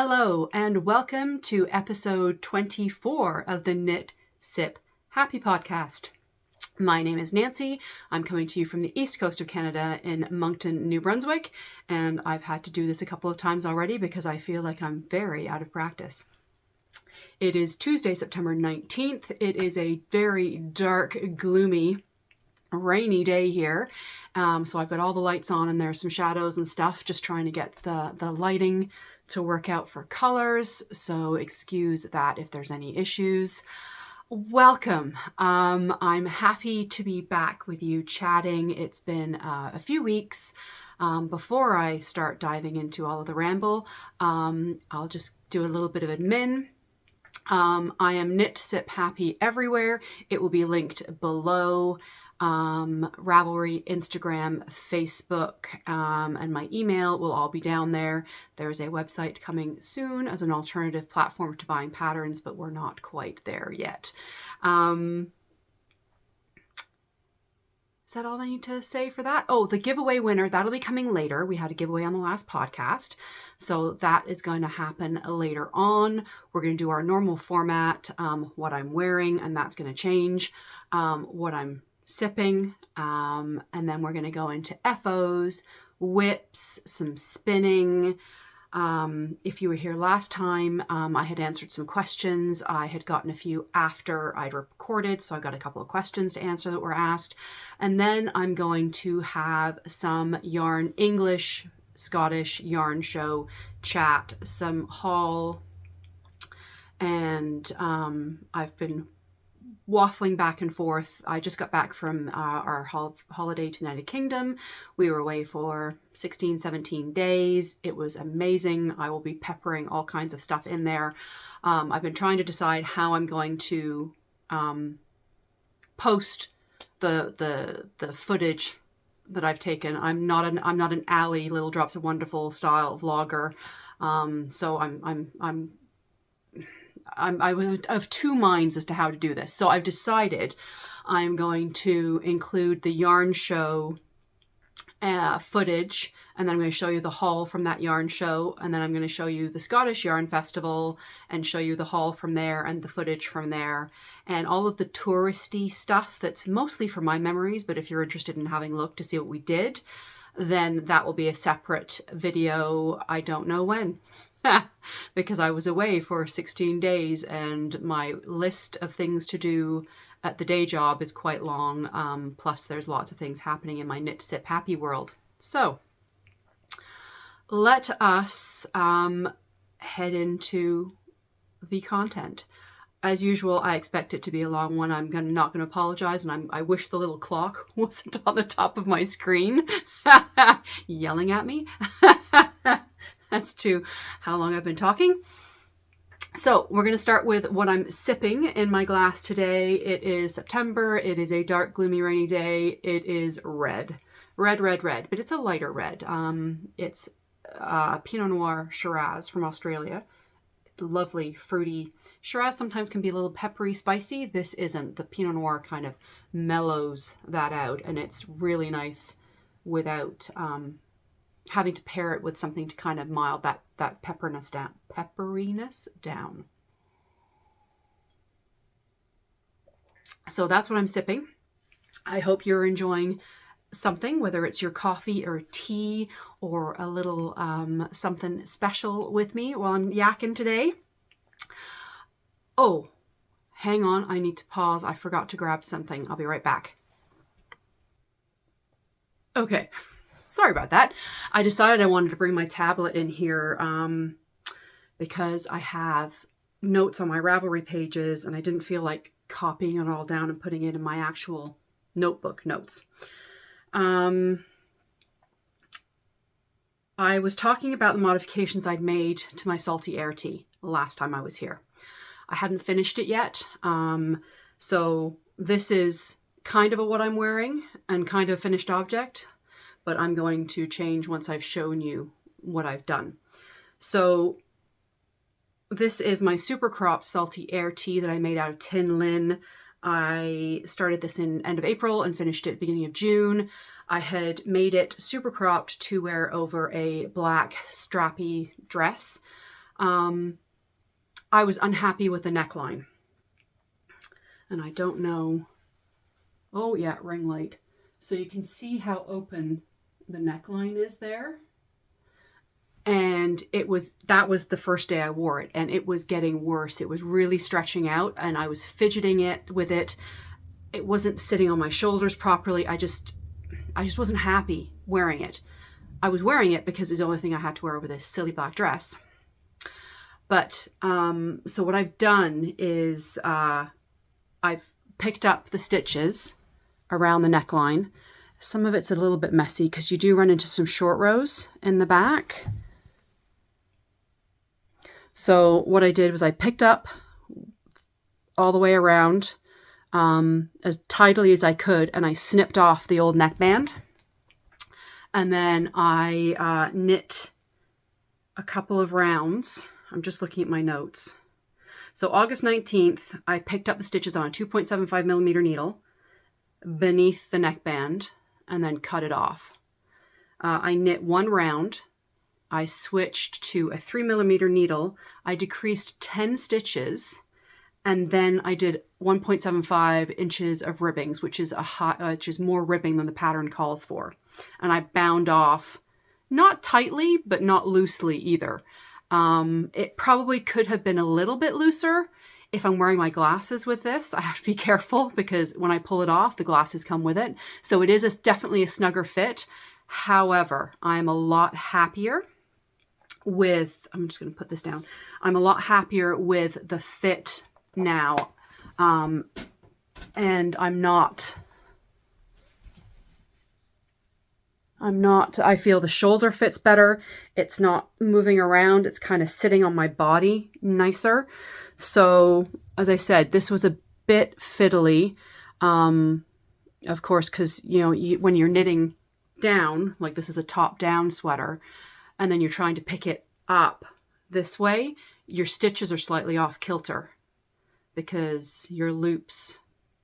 Hello and welcome to episode 24 of the Knit Sip Happy podcast. My name is Nancy. I'm coming to you from the east coast of Canada in Moncton, New Brunswick, and I've had to do this a couple of times already because I feel like I'm very out of practice. It is Tuesday, September 19th. It is a very dark, gloomy, rainy day here. So I've got all the lights on and there's some shadows and stuff, just trying to get the lighting to work out for colors. So excuse that if there's any issues. Welcome. I'm happy to be back with you chatting. It's been a few weeks. Before I start diving into all of the ramble, I'll just do a little bit of admin. I am Knit Sip Happy everywhere. It will be linked below. Ravelry, Instagram, Facebook, and my email will all be down there. There's a website coming soon as an alternative platform to buying patterns, but we're not quite there yet. Is that all I need to say for that? Oh, the giveaway winner, that'll be coming later. We had a giveaway on the last podcast, so that is going to happen later on. We're going to do our normal format, what I'm wearing, and that's going to change, what I'm sipping, and then we're going to go into FOs, whips, some spinning. If you were here last time, I had answered some questions. I had gotten a few after I'd recorded, so I got a couple of questions to answer that were asked. And then I'm going to have some yarn, English, Scottish yarn show chat, some haul, and I've been waffling back and forth. I just got back from our holiday to the United Kingdom. We were away for 16, 17 days. It was amazing. I will be peppering all kinds of stuff in there. I've been trying to decide how I'm going to post the footage that I've taken. I'm not an Allie Little Drops of Wonderful style vlogger. So I'm of two minds as to how to do this. So I've decided I'm going to include the yarn show footage, and then I'm going to show you the haul from that yarn show, and then I'm going to show you the Scottish Yarn Festival and show you the haul from there and the footage from there and all of the touristy stuff that's mostly from my memories, but if you're interested in having a look to see what we did, then that will be a separate video. I don't know when. Because I was away for 16 days and my list of things to do at the day job is quite long. Plus there's lots of things happening in my Knit Sip Happy world. So let us head into the content. As usual, I expect it to be a long one. I'm not going to apologize, and I wish the little clock wasn't on the top of my screen yelling at me. As to how long I've been talking. So we're going to start with what I'm sipping in my glass today. It is September. It is a dark, gloomy, rainy day. It is red, but it's a lighter red. It's Pinot Noir Shiraz from Australia. Lovely, fruity. Shiraz sometimes can be a little peppery, spicy. This isn't. The Pinot Noir kind of mellows that out, and it's really nice without having to pair it with something to kind of mild that pepperiness down. So that's what I'm sipping. I hope you're enjoying something, whether it's your coffee or tea or a little something special with me while I'm yakking today. Oh, hang on. I need to pause. I forgot to grab something. I'll be right back. Okay. Sorry about that. I decided I wanted to bring my tablet in here because I have notes on my Ravelry pages and I didn't feel like copying it all down and putting it in my actual notebook notes. I was talking about the modifications I'd made to my salty air tea last time I was here. I hadn't finished it yet. So this is kind of what I'm wearing and kind of a finished object, but I'm going to change once I've shown you what I've done. So this is my super cropped salty air tea that I made out of tin lin. I started this in end of April and finished it beginning of June. I had made it super cropped to wear over a black strappy dress. I was unhappy with the neckline. And I don't know. Oh yeah, ring light. So you can see how open the neckline is there. And that was the first day I wore it, and it was getting worse. It was really stretching out, and I was fidgeting with it. It wasn't sitting on my shoulders properly. I just wasn't happy wearing it. I was wearing it because it's the only thing I had to wear over this silly black dress. But so what I've done is I've picked up the stitches around the neckline. Some of it's a little bit messy because you do run into some short rows in the back. So what I did was I picked up all the way around as tidily as I could, and I snipped off the old neckband. And then I knit a couple of rounds. I'm just looking at my notes. So August 19th, I picked up the stitches on a 2.75 millimeter needle beneath the neckband and then cut it off. I knit one round. I switched to a 3 millimeter needle. I decreased 10 stitches, and then I did 1.75 inches of ribbings, which is which is more ribbing than the pattern calls for. And I bound off, not tightly, but not loosely either. It probably could have been a little bit looser. If I'm wearing my glasses with this, I have to be careful because when I pull it off, the glasses come with it. So it is definitely a snugger fit. However, I'm a lot happier with, I'm just going to put this down. I'm a lot happier with the fit now. And I feel the shoulder fits better. It's not moving around. It's kind of sitting on my body nicer. So as I said, this was a bit fiddly. Of course, because, when you're knitting down, like this is a top down sweater, and then you're trying to pick it up this way, your stitches are slightly off kilter because your loops,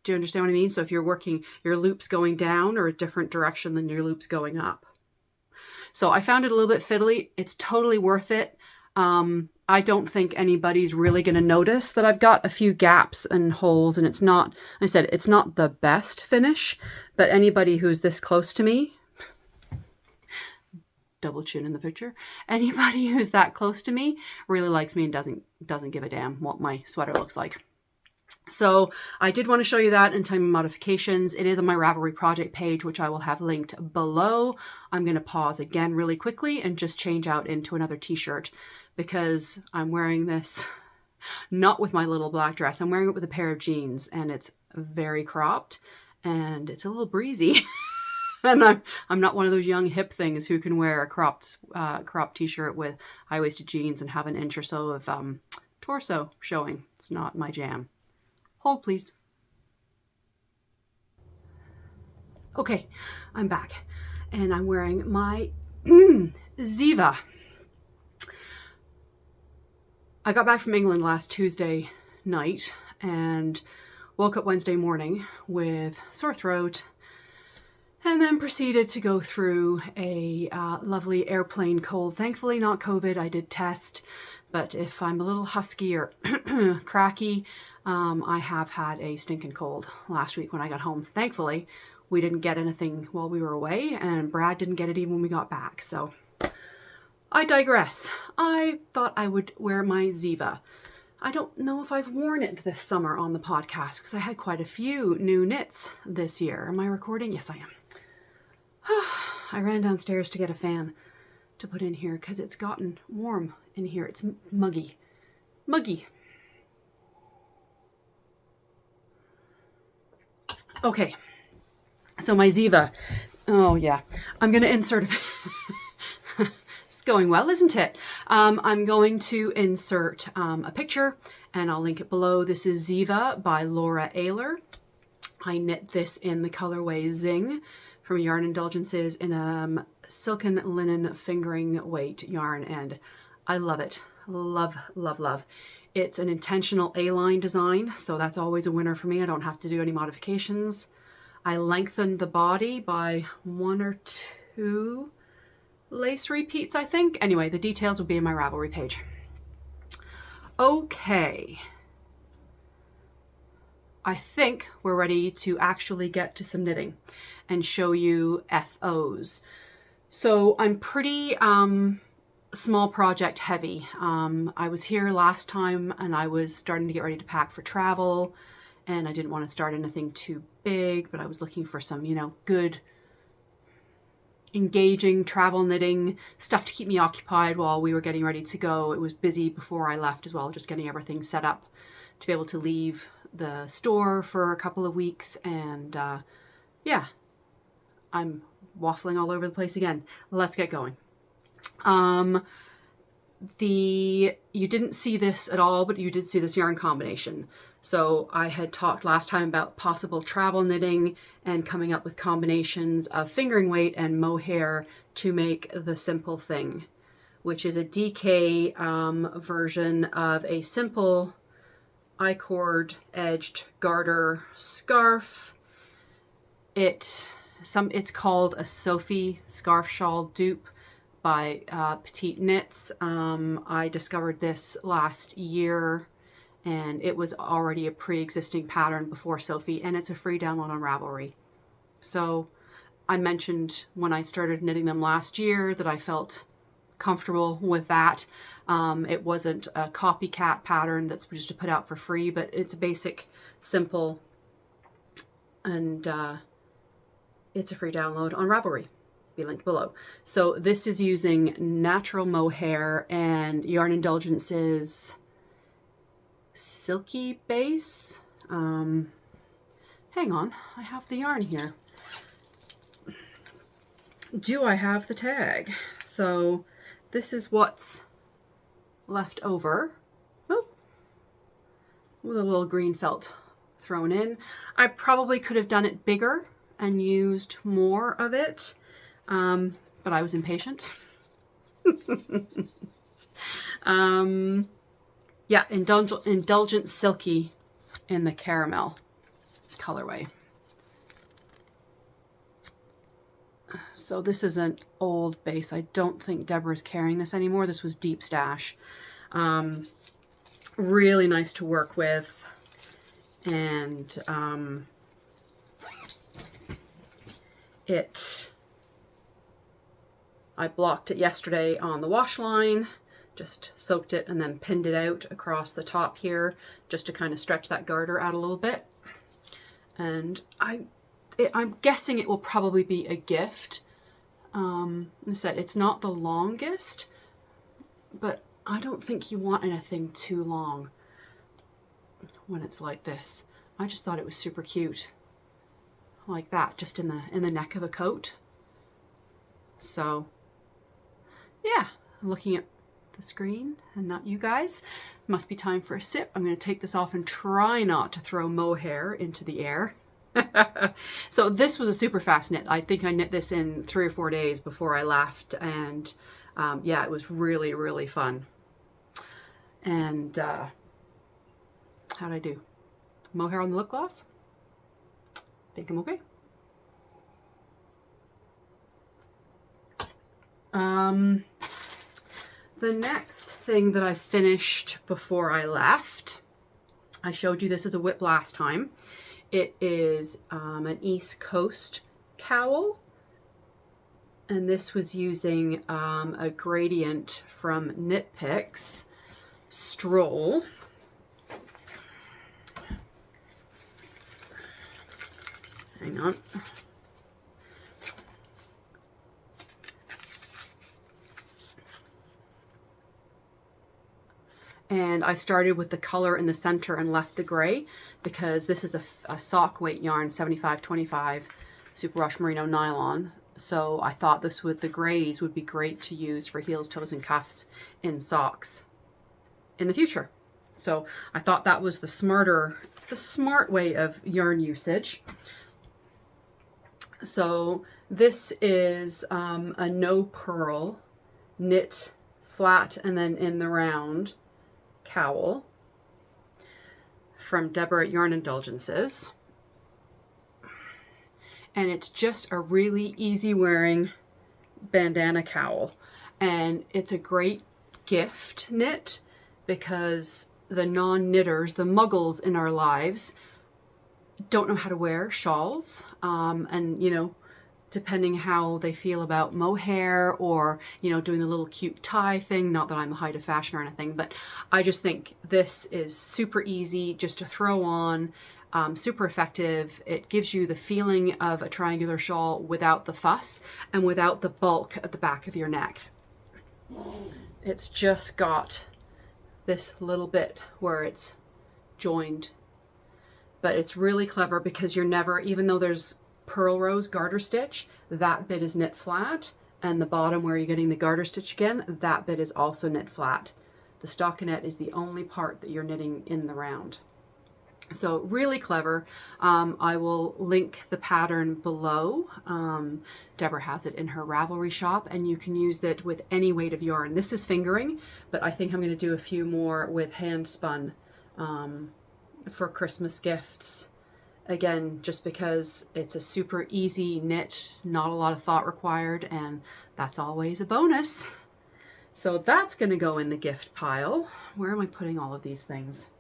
do you understand what I mean? So if you're working, your loops going down are a different direction than your loops going up. So I found it a little bit fiddly. It's totally worth it. I don't think anybody's really going to notice that I've got a few gaps and holes, and it's not the best finish, but anybody who's this close to me, double chin in the picture, anybody who's that close to me really likes me and doesn't give a damn what my sweater looks like. So I did want to show you that in time modifications. It is on my Ravelry project page, which I will have linked below. I'm going to pause again really quickly and just change out into another t-shirt because I'm wearing this not with my little black dress. I'm wearing it with a pair of jeans, and it's very cropped and it's a little breezy. And I'm not one of those young hip things who can wear a cropped t-shirt with high-waisted jeans and have an inch or so of torso showing. It's not my jam. Hold, please. Okay, I'm back, and I'm wearing my Ziva. I got back from England last Tuesday night and woke up Wednesday morning with sore throat, and then proceeded to go through a lovely airplane cold. Thankfully not COVID, I did test, but if I'm a little husky or cracky, I have had a stinking cold last week when I got home. Thankfully, we didn't get anything while we were away, and Brad didn't get it even when we got back, so I digress. I thought I would wear my Ziva. I don't know if I've worn it this summer on the podcast because I had quite a few new knits this year. Am I recording? Yes, I am. I ran downstairs to get a fan to put in here because it's gotten warm in here. It's muggy. Muggy. Okay. So my Ziva. Oh, yeah. I'm going to insert It's going well, isn't it? I'm going to insert a picture, and I'll link it below. This is Ziva by Laura Ayler. I knit this in the colorway Zing from Yarn Indulgences in a silken linen fingering weight yarn, and I love it. Love, love, love. It's an intentional A-line design, so that's always a winner for me. I don't have to do any modifications. I lengthened the body by 1 or 2 lace repeats, I think. Anyway, the details will be in my Ravelry page. Okay. I think we're ready to actually get to some knitting and show you FOs. So I'm pretty small project heavy. I was here last time and I was starting to get ready to pack for travel, and I didn't want to start anything too big, but I was looking for some, you know, good engaging travel knitting stuff to keep me occupied while we were getting ready to go. It was busy before I left as well, just getting everything set up to be able to leave the store for a couple of weeks. And yeah, I'm waffling all over the place again. Let's get going. You didn't see this at all, but you did see this yarn combination. So I had talked last time about possible travel knitting and coming up with combinations of fingering weight and mohair to make the simple thing, which is a DK version of a simple I-cord edged garter scarf. It's called a Sophie scarf shawl dupe by Petite Knits. I discovered this last year, and it was already a pre-existing pattern before Sophie, and it's a free download on Ravelry. So I mentioned when I started knitting them last year that I felt comfortable with that. It wasn't a copycat pattern that's just to put out for free, but it's basic, simple, and it's a free download on Ravelry. Be linked below. So this is using natural mohair and Yarn Indulgence's silky base. Hang on, I have the yarn here. Do I have the tag? So this is what's left over. Oh, with a little green felt thrown in. I probably could have done it bigger and used more of it, but I was impatient. Yeah, Indulgent Silky in the caramel colorway. So this is an old base. I don't think Deborah's carrying this anymore. This was Deep Stash. Really nice to work with. And I blocked it yesterday on the wash line, just soaked it and then pinned it out across the top here just to kind of stretch that garter out a little bit. And I'm guessing it will probably be a gift. I said it's not the longest, but I don't think you want anything too long when it's like this. I just thought it was super cute, like that, just in the neck of a coat. So yeah, I'm looking at the screen and not you guys. Must be time for a sip. I'm going to take this off and try not to throw mohair into the air. So this was a super fast knit. I think I knit this in 3 or 4 days before I left, and yeah, it was really, really fun. And how'd I do? Mohair on the lip gloss? Think I'm okay. The next thing that I finished before I left, I showed you this as a whip last time. It is an East Coast cowl, and this was using a gradient from Knit Picks, Stroll. Hang on. And I started with the color in the center and left the gray because this is a sock weight yarn, 75/25 superwash merino nylon. So I thought this with the grays would be great to use for heels, toes, and cuffs in socks in the future. So I thought that was the smart way of yarn usage. So this is a no purl knit flat and then in the round cowl from Deborah at Yarn Indulgences. And it's just a really easy wearing bandana cowl. And it's a great gift knit because the non-knitters, the muggles in our lives, don't know how to wear shawls. And, you know, depending how they feel about mohair or, you know, doing the little cute tie thing. Not that I'm a height of fashion or anything, but I just think this is super easy just to throw on, super effective. It gives you the feeling of a triangular shawl without the fuss and without the bulk at the back of your neck. It's just got this little bit where it's joined, but it's really clever because you're never, even though there's purl rose garter stitch, that bit is knit flat, and the bottom where you're getting the garter stitch again, that bit is also knit flat. The stockinette is the only part that you're knitting in the round. So really clever. I will link the pattern below. Deborah has it in her Ravelry shop, and you can use it with any weight of yarn. This is fingering, but I think I'm going to do a few more with hand spun for Christmas gifts. Again, just because it's a super easy knit, not a lot of thought required, and that's always a bonus. So that's going to go in the gift pile. Where am I putting all of these things?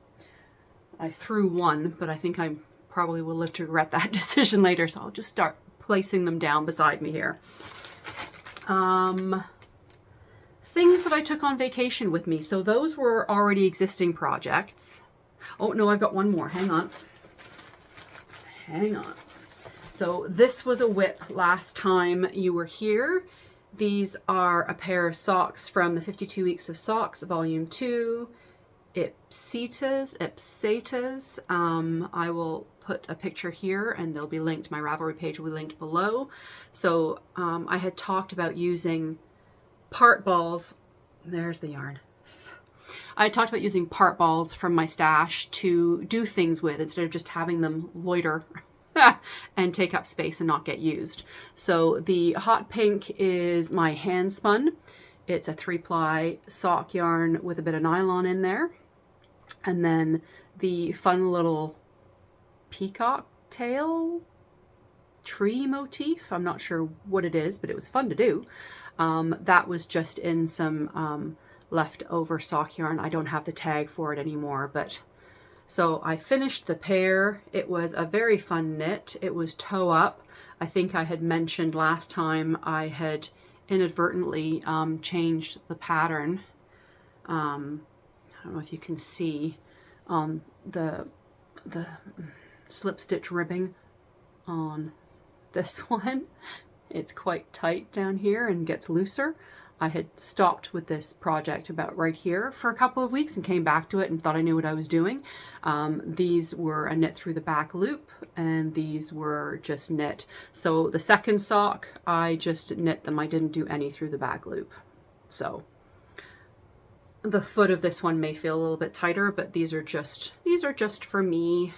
I threw one, but I think I probably will live to regret that decision later, so I'll just start placing them down beside me here. Things that I took on vacation with me. So those were already existing projects. Oh no, I've got one more. Hang on. So this was a whip last time you were here. These are a pair of socks from the 52 Weeks of Socks, Volume 2, Ipsitas. I will put a picture here and they'll be linked. My Ravelry page will be linked below. So I had talked about using part balls. There's the yarn. I talked about using part balls from my stash to do things with instead of just having them loiter and take up space and not get used. So the hot pink is my hand spun. It's a 3-ply sock yarn with a bit of nylon in there. And then the fun little peacock tail tree motif. I'm not sure what it is, but it was fun to do. That was just in some leftover sock yarn. I don't have the tag for it anymore, but so I finished the pair. It was a very fun knit. It was toe up. I think I had mentioned last time I had inadvertently changed the pattern. I don't know if you can see the slip stitch ribbing on this one. It's quite tight down here and gets looser. I had stopped with this project about right here for a couple of weeks and came back to it and thought I knew what I was doing. These were a knit through the back loop and these were just knit. So the second sock, I just knit them. I didn't do any through the back loop. So the foot of this one may feel a little bit tighter, but these are just for me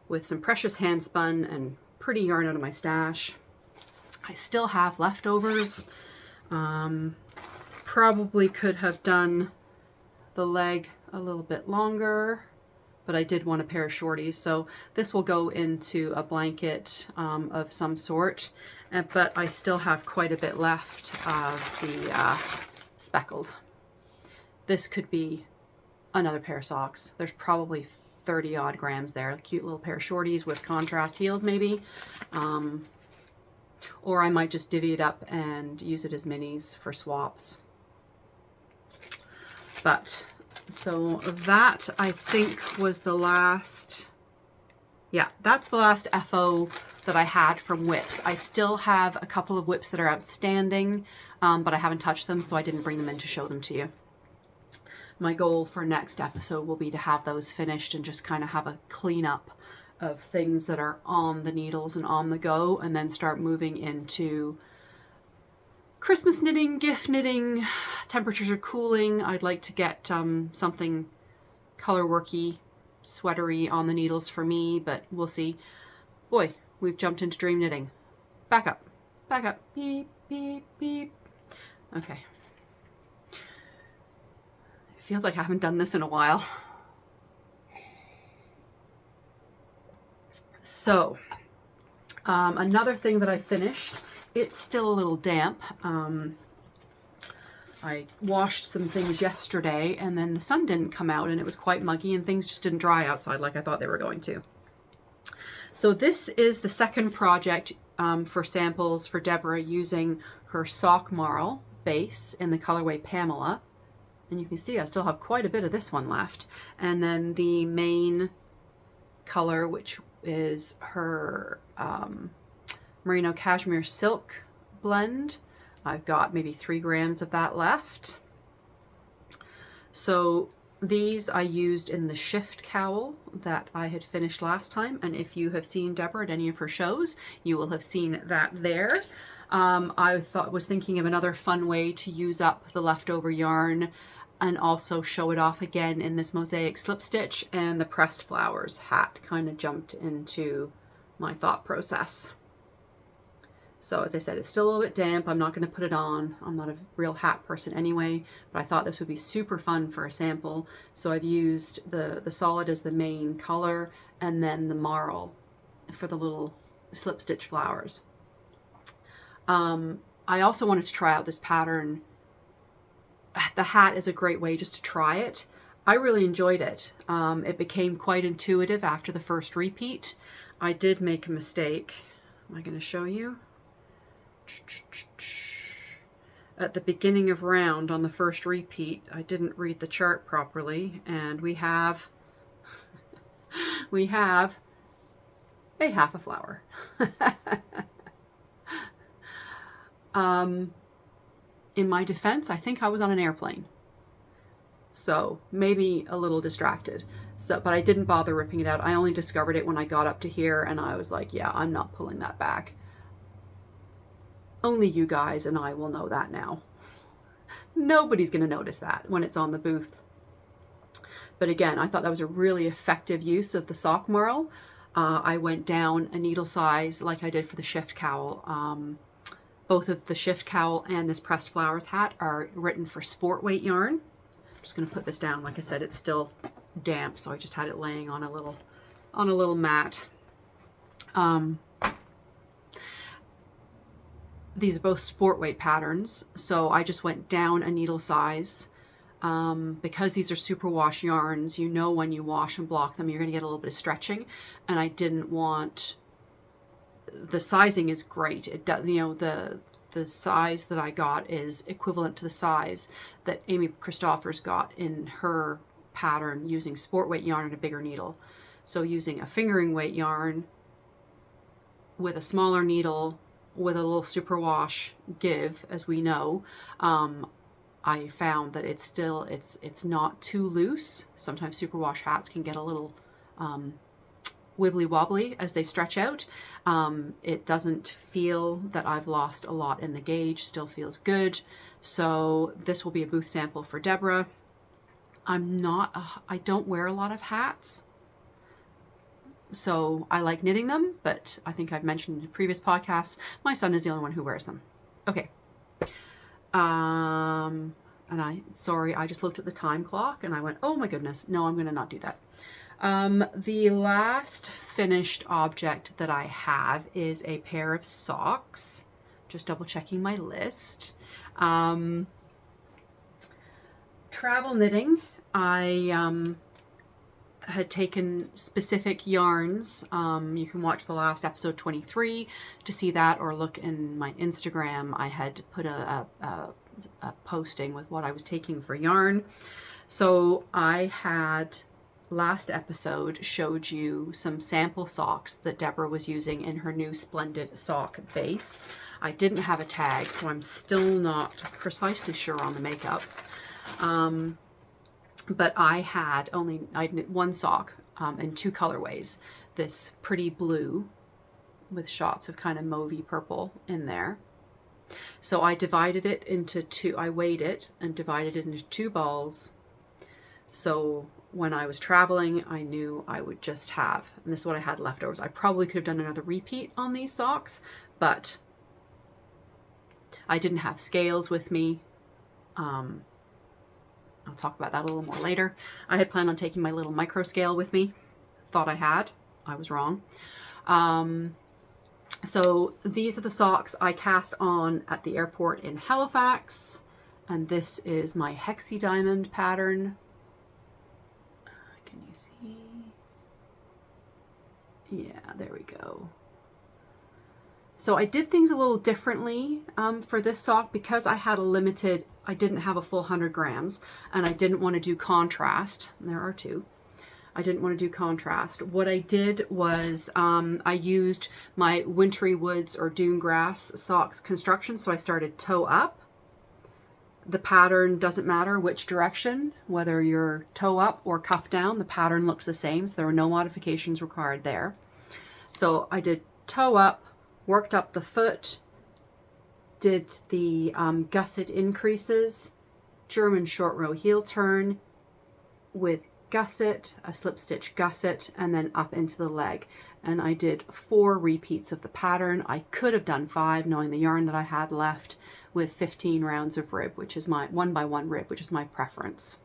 with some precious hand spun and pretty yarn out of my stash. I still have leftovers. Probably could have done the leg a little bit longer, but I did want a pair of shorties. So this will go into a blanket of some sort, but I still have quite a bit left of the speckled. This could be another pair of socks. There's probably 30 odd grams there. A cute little pair of shorties with contrast heels maybe. Or I might just divvy it up and use it as minis for swaps. But so that I think was the last, yeah, that's the last FO that I had from whips. I still have a couple of whips that are outstanding, but I haven't touched them, so I didn't bring them in to show them to you. My goal for next episode will be to have those finished and just kind of have a cleanup of things that are on the needles and on the go, and then start moving into Christmas knitting, gift knitting. Temperatures are cooling. I'd like to get something color worky, sweatery on the needles for me, but we'll see. Boy, we've jumped into dream knitting. Back up, beep, beep, beep. Okay. It feels like I haven't done this in a while. So, another thing that I finished, it's still a little damp. I washed some things yesterday and then the sun didn't come out and it was quite muggy and things just didn't dry outside like I thought they were going to. So this is the second project for samples for Deborah using her sock marl base in the colorway Pamela. And you can see I still have quite a bit of this one left. And then the main color, which is her merino cashmere silk blend. I've got maybe 3 grams of that left. So these I used in the shift cowl that I had finished last time. And if you have seen Deborah at any of her shows, you will have seen that there. I was thinking of another fun way to use up the leftover yarn and also show it off again in this mosaic slip stitch, and the pressed flowers hat kind of jumped into my thought process. So as I said, it's still a little bit damp. I'm not going to put it on. I'm not a real hat person anyway, but I thought this would be super fun for a sample. So I've used the solid as the main color and then the marl for the little slip stitch flowers. I also wanted to try out this pattern. The hat is a great way just to try it. I really enjoyed it. It became quite intuitive after the first repeat. I did make a mistake. Am I going to show you? At the beginning of round on the first repeat, I didn't read the chart properly, and we have a half a flower. In my defense, I think I was on an airplane, so maybe a little distracted. But I didn't bother ripping it out. I only discovered it when I got up to here, and I was like, yeah, I'm not pulling that back. Only you guys and I will know that now. Nobody's going to notice that when it's on the booth. But again, I thought that was a really effective use of the sock marl. I went down a needle size like I did for the shift cowl. Both of the shift cowl and this pressed flowers hat are written for sport weight yarn. I'm just going to put this down. Like I said, it's still damp, so I just had it laying on a little mat. These are both sport weight patterns, so I just went down a needle size. Because these are superwash yarns, you know when you wash and block them, you're going to get a little bit of stretching, and I didn't want... The sizing is great. It does, you know, the size that I got is equivalent to the size that Amy Christoffers got in her pattern using sport weight yarn and a bigger needle. So using a fingering weight yarn with a smaller needle with a little superwash give, as we know, I found that it's not too loose. Sometimes superwash hats can get a little wibbly wobbly as they stretch out. It doesn't feel that I've lost a lot in the gauge, still feels good. So this will be a booth sample for Deborah. I don't wear a lot of hats, so I like knitting them, but I think I've mentioned in previous podcasts, my son is the only one who wears them. Okay. And sorry, I just looked at the time clock and I went, oh my goodness, no, I'm going to not do that. The last finished object that I have is a pair of socks. Just double checking my list. Travel knitting. I had taken specific yarns. You can watch the last episode 23 to see that, or look in my Instagram. I had put a posting with what I was taking for yarn. So I had... Last episode showed you some sample socks that Deborah was using in her new Splendid sock base. I didn't have a tag, so I'm still not precisely sure on the makeup. But I knit one sock in 2 colorways. This pretty blue with shots of kind of mauvey purple in there. So I divided it into 2, I weighed it and divided it into 2 balls. So when I was traveling, I knew I would just have, and this is what I had leftovers. I probably could have done another repeat on these socks, but I didn't have scales with me. I'll talk about that a little more later. I had planned on taking my little micro scale with me. Thought I had. I was wrong. So these are the socks I cast on at the airport in Halifax. And this is my Hexie Diamond pattern. Can you see? Yeah, there we go. So I did things a little differently for this sock because I had a limited, I didn't have a full 100 grams and I didn't want to do contrast. There are two. I didn't want to do contrast. What I did was I used my Wintry Woods or Dune Grass socks construction. So I started toe up. The pattern doesn't matter which direction, whether you're toe up or cuff down, the pattern looks the same. So there were no modifications required there. So I did toe up, worked up the foot, did the gusset increases, German short row heel turn with gusset, a slip stitch gusset, and then up into the leg. And I did 4 repeats of the pattern. I could have done 5 knowing the yarn that I had left, with 15 rounds of rib, which is my 1x1 rib, which is my preference.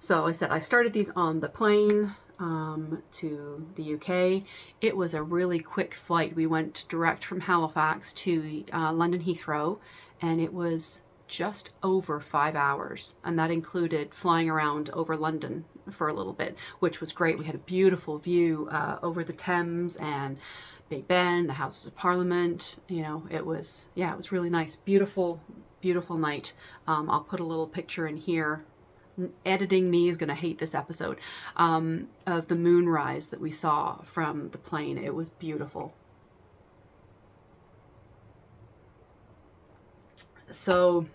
So I said I started these on the plane to the UK. It was a really quick flight. We went direct from Halifax to London Heathrow, and it was just over 5 hours, and that included flying around over London for a little bit, which was great. We had a beautiful view over the Thames and Big Ben, the Houses of Parliament. You know, it was, yeah, it was really nice. Beautiful, beautiful night. I'll put a little picture in here. Editing me is going to hate this episode, of the moonrise that we saw from the plane. It was beautiful. So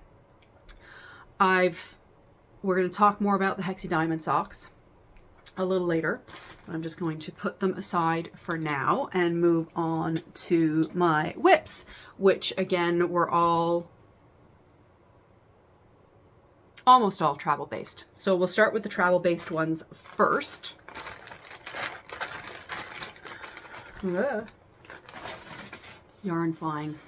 we're going to talk more about the Hexie Diamond socks a little later. I'm just going to put them aside for now and move on to my whips, which again were almost all travel based. So we'll start with the travel based ones first. Ugh. Yarn flying.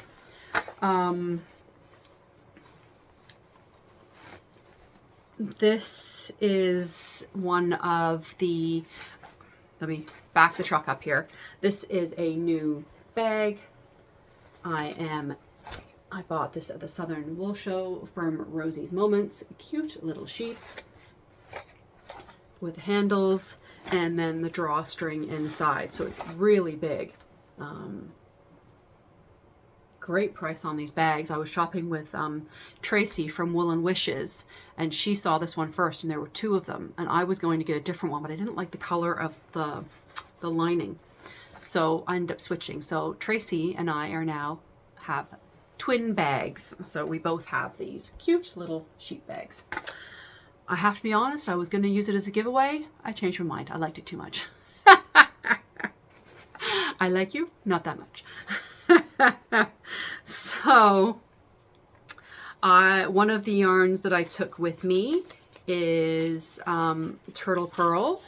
This is one of the, let me back the truck up here. This is a new bag. I bought this at the Southern Wool Show from Rosie's Moments. Cute little sheep with handles and then the drawstring inside. So it's really big. Great price on these bags. I was shopping with Tracy from Wool and Wishes, and she saw this one first, and there were 2 of them, and I was going to get a different one, but I didn't like the color of the lining, so I ended up switching. So Tracy and I have twin bags, so we both have these cute little sheep bags. I have to be honest, I was going to use it as a giveaway. I changed my mind. I liked it too much. I like you, not that much. So one of the yarns that I took with me is Turtle Pearl,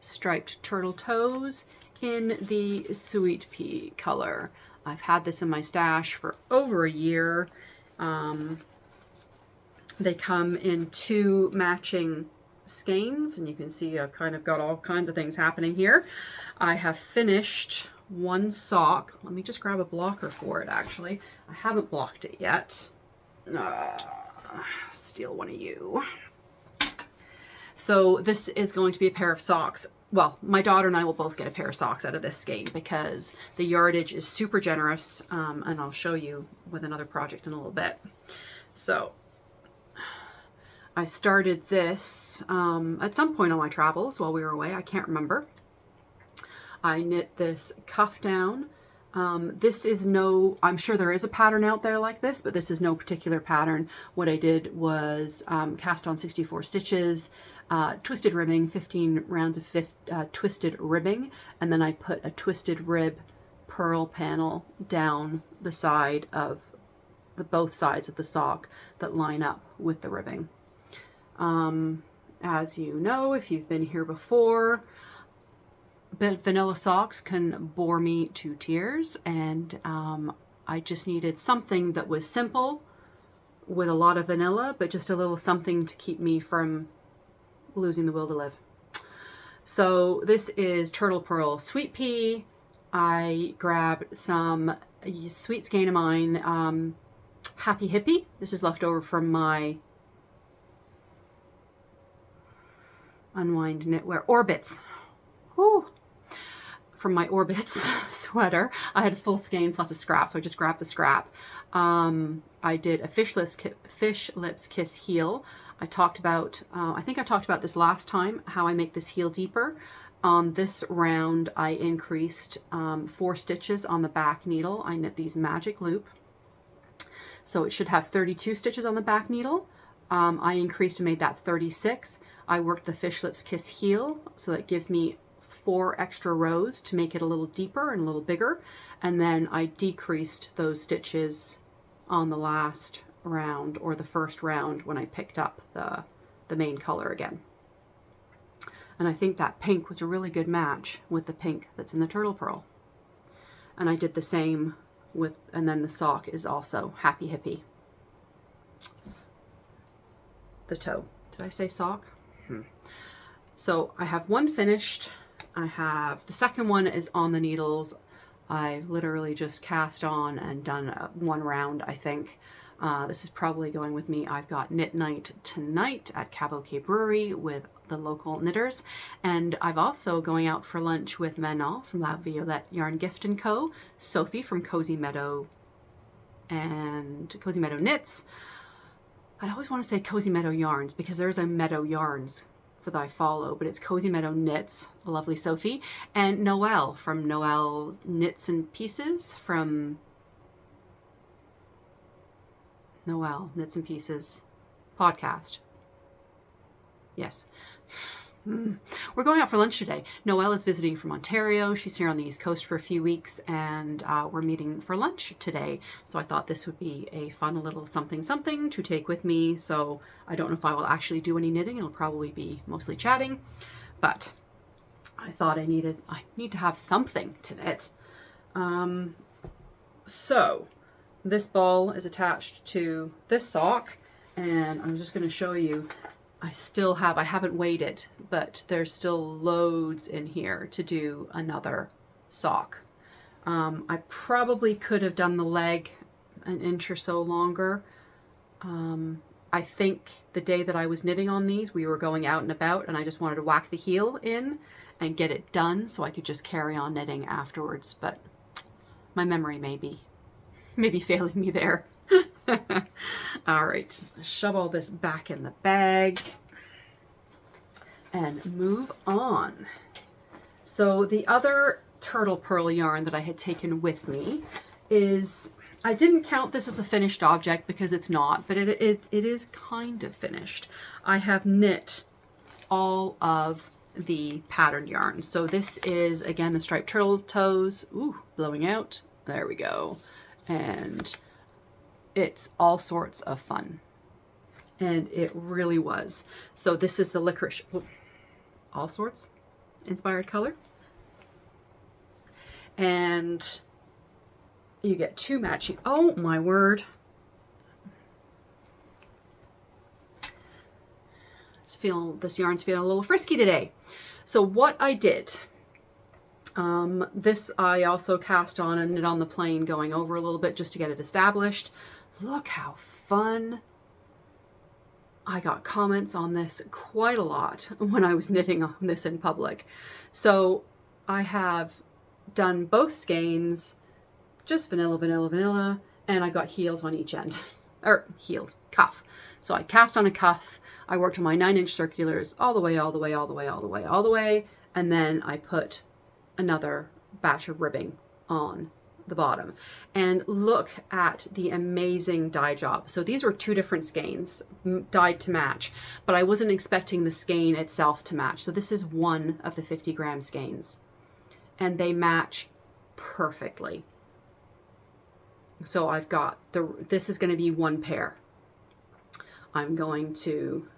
striped turtle toes in the sweet pea color. I've had this in my stash for over a year. They come in 2 matching skeins, and you can see I've kind of got all kinds of things happening here. I have finished 1 sock. Let me just grab a blocker for it, actually. I haven't blocked it yet. Steal one of you. So this is going to be a pair of socks. Well, my daughter and I will both get a pair of socks out of this skein because the yardage is super generous, and I'll show you with another project in a little bit. So I started this at some point on my travels while we were away. I can't remember. I knit this cuff down. This is I'm sure there is a pattern out there like this, but this is no particular pattern. What I did was cast on 64 stitches, twisted ribbing, 15 rounds of twisted ribbing, and then I put a twisted rib purl panel down the side of both sides of the sock that line up with the ribbing. As you know, if you've been here before, but vanilla socks can bore me to tears, and I just needed something that was simple with a lot of vanilla, but just a little something to keep me from losing the will to live. So this is Turtle Pearl Sweet Pea. I grabbed some sweet skein of mine, Happy Hippie. This is left over from my Unwind Knitwear Orbits. Whew. From my Orbits sweater. I had a full skein plus a scrap, so I just grabbed the scrap. I did a fish lips kiss heel. I talked about, I think I talked about this last time, how I make this heel deeper. On this round, I increased 4 stitches on the back needle. I knit these magic loop. So it should have 32 stitches on the back needle. I increased and made that 36. I worked the fish lips kiss heel, so that gives me 4 extra rows to make it a little deeper and a little bigger. And then I decreased those stitches on the last round, or the first round, when I picked up the main color again. And I think that pink was a really good match with the pink that's in the turtle pearl. And I did the same with, and then the sock is also Happy Hippie. The toe. Did I say sock? So I have one finished. I have, the second one is on the needles. I've literally just cast on and done one round, I think. This is probably going with me. I've got knit night tonight at Cabo Cay Brewery with the local knitters, and I've also going out for lunch with Manon from La Violette Yarn Gift & Co, Sophie from Cozy Meadow and Cozy Meadow Knits. I always want to say Cozy Meadow Yarns because there's a Meadow Yarns that I follow, but it's Cozy Meadow Knits, a lovely Sophie, and Noelle from Noelle Knits and Pieces from Noelle Knits and Pieces podcast. Yes. We're going out for lunch today. Noelle is visiting from Ontario. She's here on the East Coast for a few weeks, and we're meeting for lunch today. So I thought this would be a fun little something to take with me. So I don't know if I will actually do any knitting. It'll probably be mostly chatting, but I thought I need to have something to knit. So this ball is attached to this sock, and I'm just going to show you. I haven't weighed it, but there's still loads in here to do another sock. I probably could have done the leg an inch or so longer. I think the day that I was knitting on these, we were going out and about, and I just wanted to whack the heel in and get it done so I could just carry on knitting afterwards, but my memory may be failing me there. All right, shove all this back in the bag and move on. So the other turtle pearl yarn that I had taken with me is, I didn't count this as a finished object because it's not, but it is kind of finished. I have knit all of the pattern yarn. So this is, again, the striped turtle toes. Ooh, blowing out. There we go. And it's all sorts of fun, and it really was. So this is the licorice, Allsorts inspired color, and you get 2 matching. Oh my word, this yarn's feeling a little frisky today. So what I did, this I also cast on and knit on the plane going over a little bit just to get it established. Look how fun. I got comments on this quite a lot when I was knitting on this in public. So I have done both skeins, just vanilla, and I got heels on each end. Or heels, cuff. So I cast on a cuff, I worked on my 9-inch circulars all the way, and then I put another batch of ribbing on the bottom, and look at the amazing dye job. So these were 2 different skeins dyed to match, but I wasn't expecting the skein itself to match. So this is one of the 50-gram skeins, and they match perfectly. So I've got this is going to be one pair. I'm going to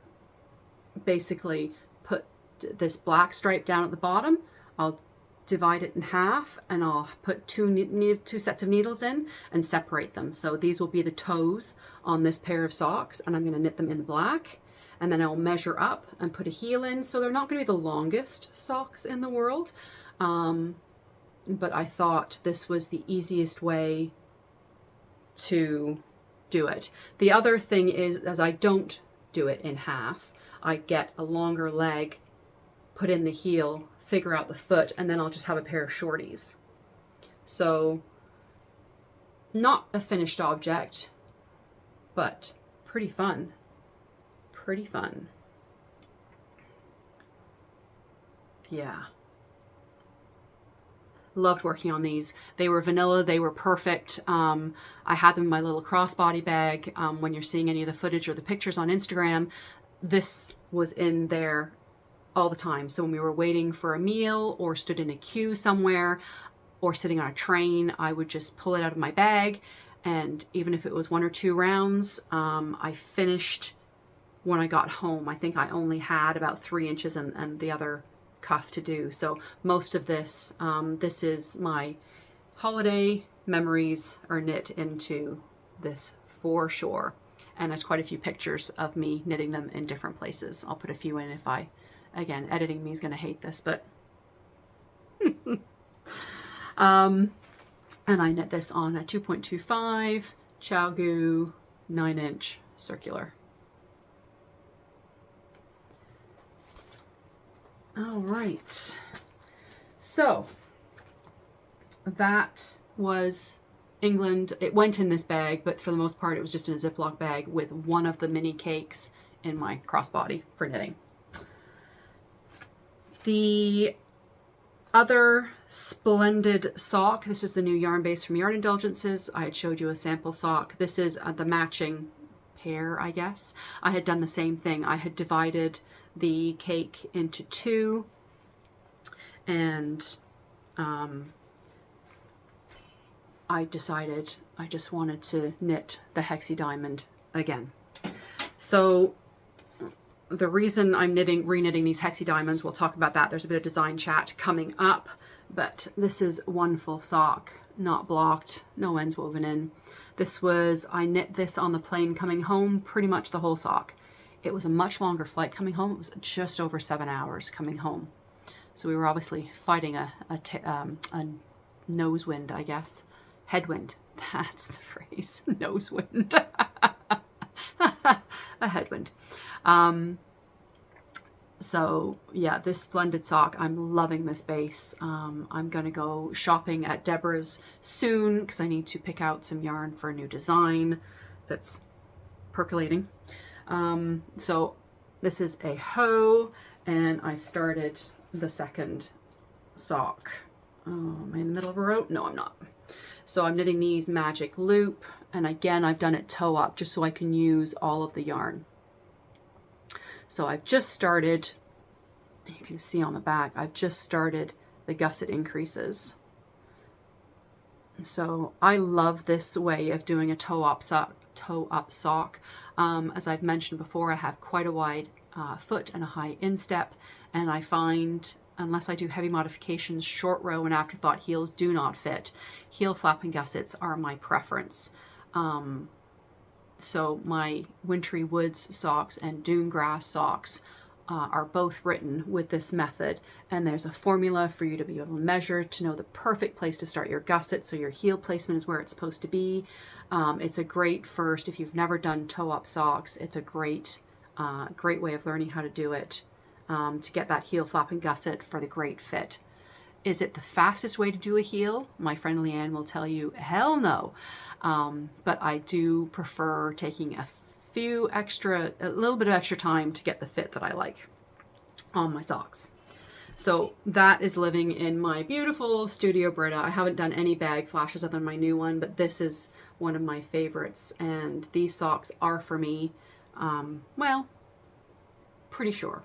basically put this black stripe down at the bottom. I'll divide it in half, and I'll put two sets of needles in and separate them. So these will be the toes on this pair of socks, and I'm going to knit them in the black, and then I'll measure up and put a heel in. So they're not going to be the longest socks in the world, but I thought this was the easiest way to do it. The other thing is, as I don't do it in half, I get a longer leg, put in the heel, figure out the foot, and then I'll just have a pair of shorties. So not a finished object, but pretty fun. Pretty fun. Yeah. Loved working on these. They were vanilla. They were perfect. I had them in my little crossbody bag. When you're seeing any of the footage or the pictures on Instagram, this was in there all the time. So when we were waiting for a meal or stood in a queue somewhere or sitting on a train, I would just pull it out of my bag. And even if it was 1 or 2 rounds, I finished when I got home. I think I only had about 3 inches and the other cuff to do. So most of this, this is my holiday memories are knit into this for sure. And there's quite a few pictures of me knitting them in different places. I'll put a few in if again, editing me is going to hate this, but and I knit this on a 2.25 ChiaoGoo 9-inch circular. All right, so that was England. It went in this bag, but for the most part, it was just in a Ziploc bag with one of the mini cakes in my crossbody for knitting. The other splendid sock, this is the new yarn base from Yarn Indulgences. I had showed you a sample sock. This is the matching pair, I guess. I had done the same thing. I had divided the cake into 2, and I decided I just wanted to knit the Hexie Diamond again. So the reason I'm reknitting these Hexie Diamonds, we'll talk about that. There's a bit of design chat coming up, but this is one full sock, not blocked, no ends woven in. I knit this on the plane coming home, pretty much the whole sock. It was a much longer flight coming home. It was just over 7 hours coming home. So we were obviously fighting a nose wind, I guess. Headwind. That's the phrase. Nose wind. A headwind. So yeah, this splendid sock. I'm loving this base. I'm going to go shopping at Deborah's soon because I need to pick out some yarn for a new design that's percolating. So this is a hoe, and I started the second sock. Oh, am I in the middle of a row? No, I'm not. So I'm knitting these magic loop, and again, I've done it toe up just so I can use all of the yarn. So I've just started, you can see on the back, I've just started the gusset increases. So I love this way of doing a toe up sock. As I've mentioned before, I have quite a wide foot and a high instep, and I find unless I do heavy modifications, short row and afterthought heels do not fit. Heel flap and gussets are my preference. So my Wintry Woods socks and Dune Grass socks are both written with this method, and there's a formula for you to be able to measure to know the perfect place to start your gusset, so your heel placement is where it's supposed to be. It's a great first, if you've never done toe-up socks, it's a great way of learning how to do it, to get that heel flap and gusset for the great fit. Is it the fastest way to do a heel? My friend Leanne will tell you, hell no. But I do prefer taking a little bit of extra time to get the fit that I like on my socks. So that is living in my beautiful Studio Brita. I haven't done any bag flashes other than my new one, but this is one of my favorites. And these socks are for me. Well, pretty sure.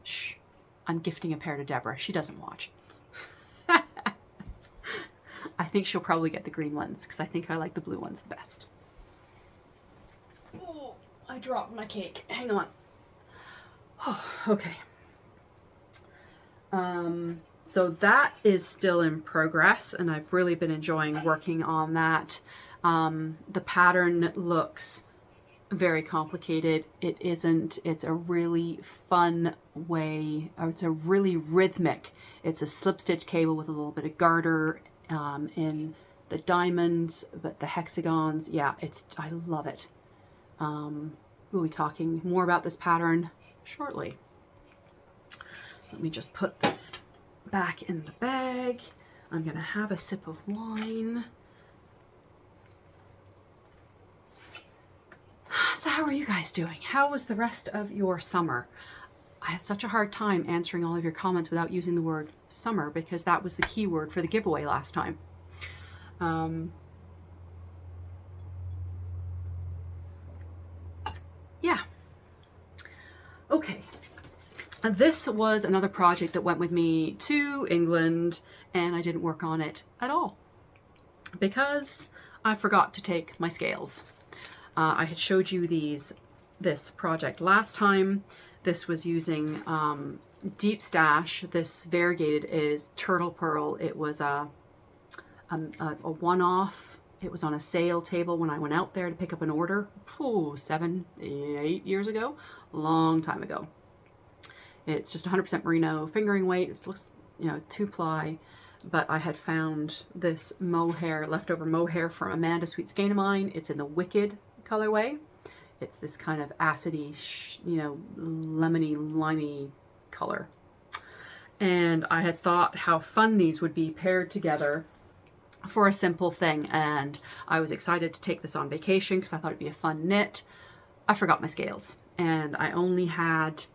Shh, I'm gifting a pair to Deborah. She doesn't watch. I think she'll probably get the green ones because I think I like the blue ones the best. Oh, I dropped my cake. Hang on. Oh, okay. So that is still in progress, and I've really been enjoying working on that. The pattern looks very complicated. It isn't. It's a really fun way, or it's a really rhythmic. It's a slip stitch cable with a little bit of garter in the diamonds, but the hexagons, yeah, I love it. We'll be talking more about this pattern shortly. Let me just put this back in the bag. I'm gonna have a sip of wine. So how are you guys doing? How was the rest of your summer? I had such a hard time answering all of your comments without using the word summer, because that was the key word for the giveaway last time. Yeah. Okay. And this was another project that went with me to England, and I didn't work on it at all because I forgot to take my scales. I had showed you this project last time. This was using Deep Stash. This variegated is Turtle Pearl. It was a one-off. It was on a sale table when I went out there to pick up an order. 7, 8 years ago, long time ago. It's just 100% merino fingering weight. It looks, 2-ply, but I had found this mohair, leftover mohair from Amanda Sweet Skein of mine. It's in the Wicked colorway. It's this kind of acidy, lemony, limey color. And I had thought how fun these would be paired together for a simple thing. And I was excited to take this on vacation because I thought it'd be a fun knit. I forgot my scales, and I only had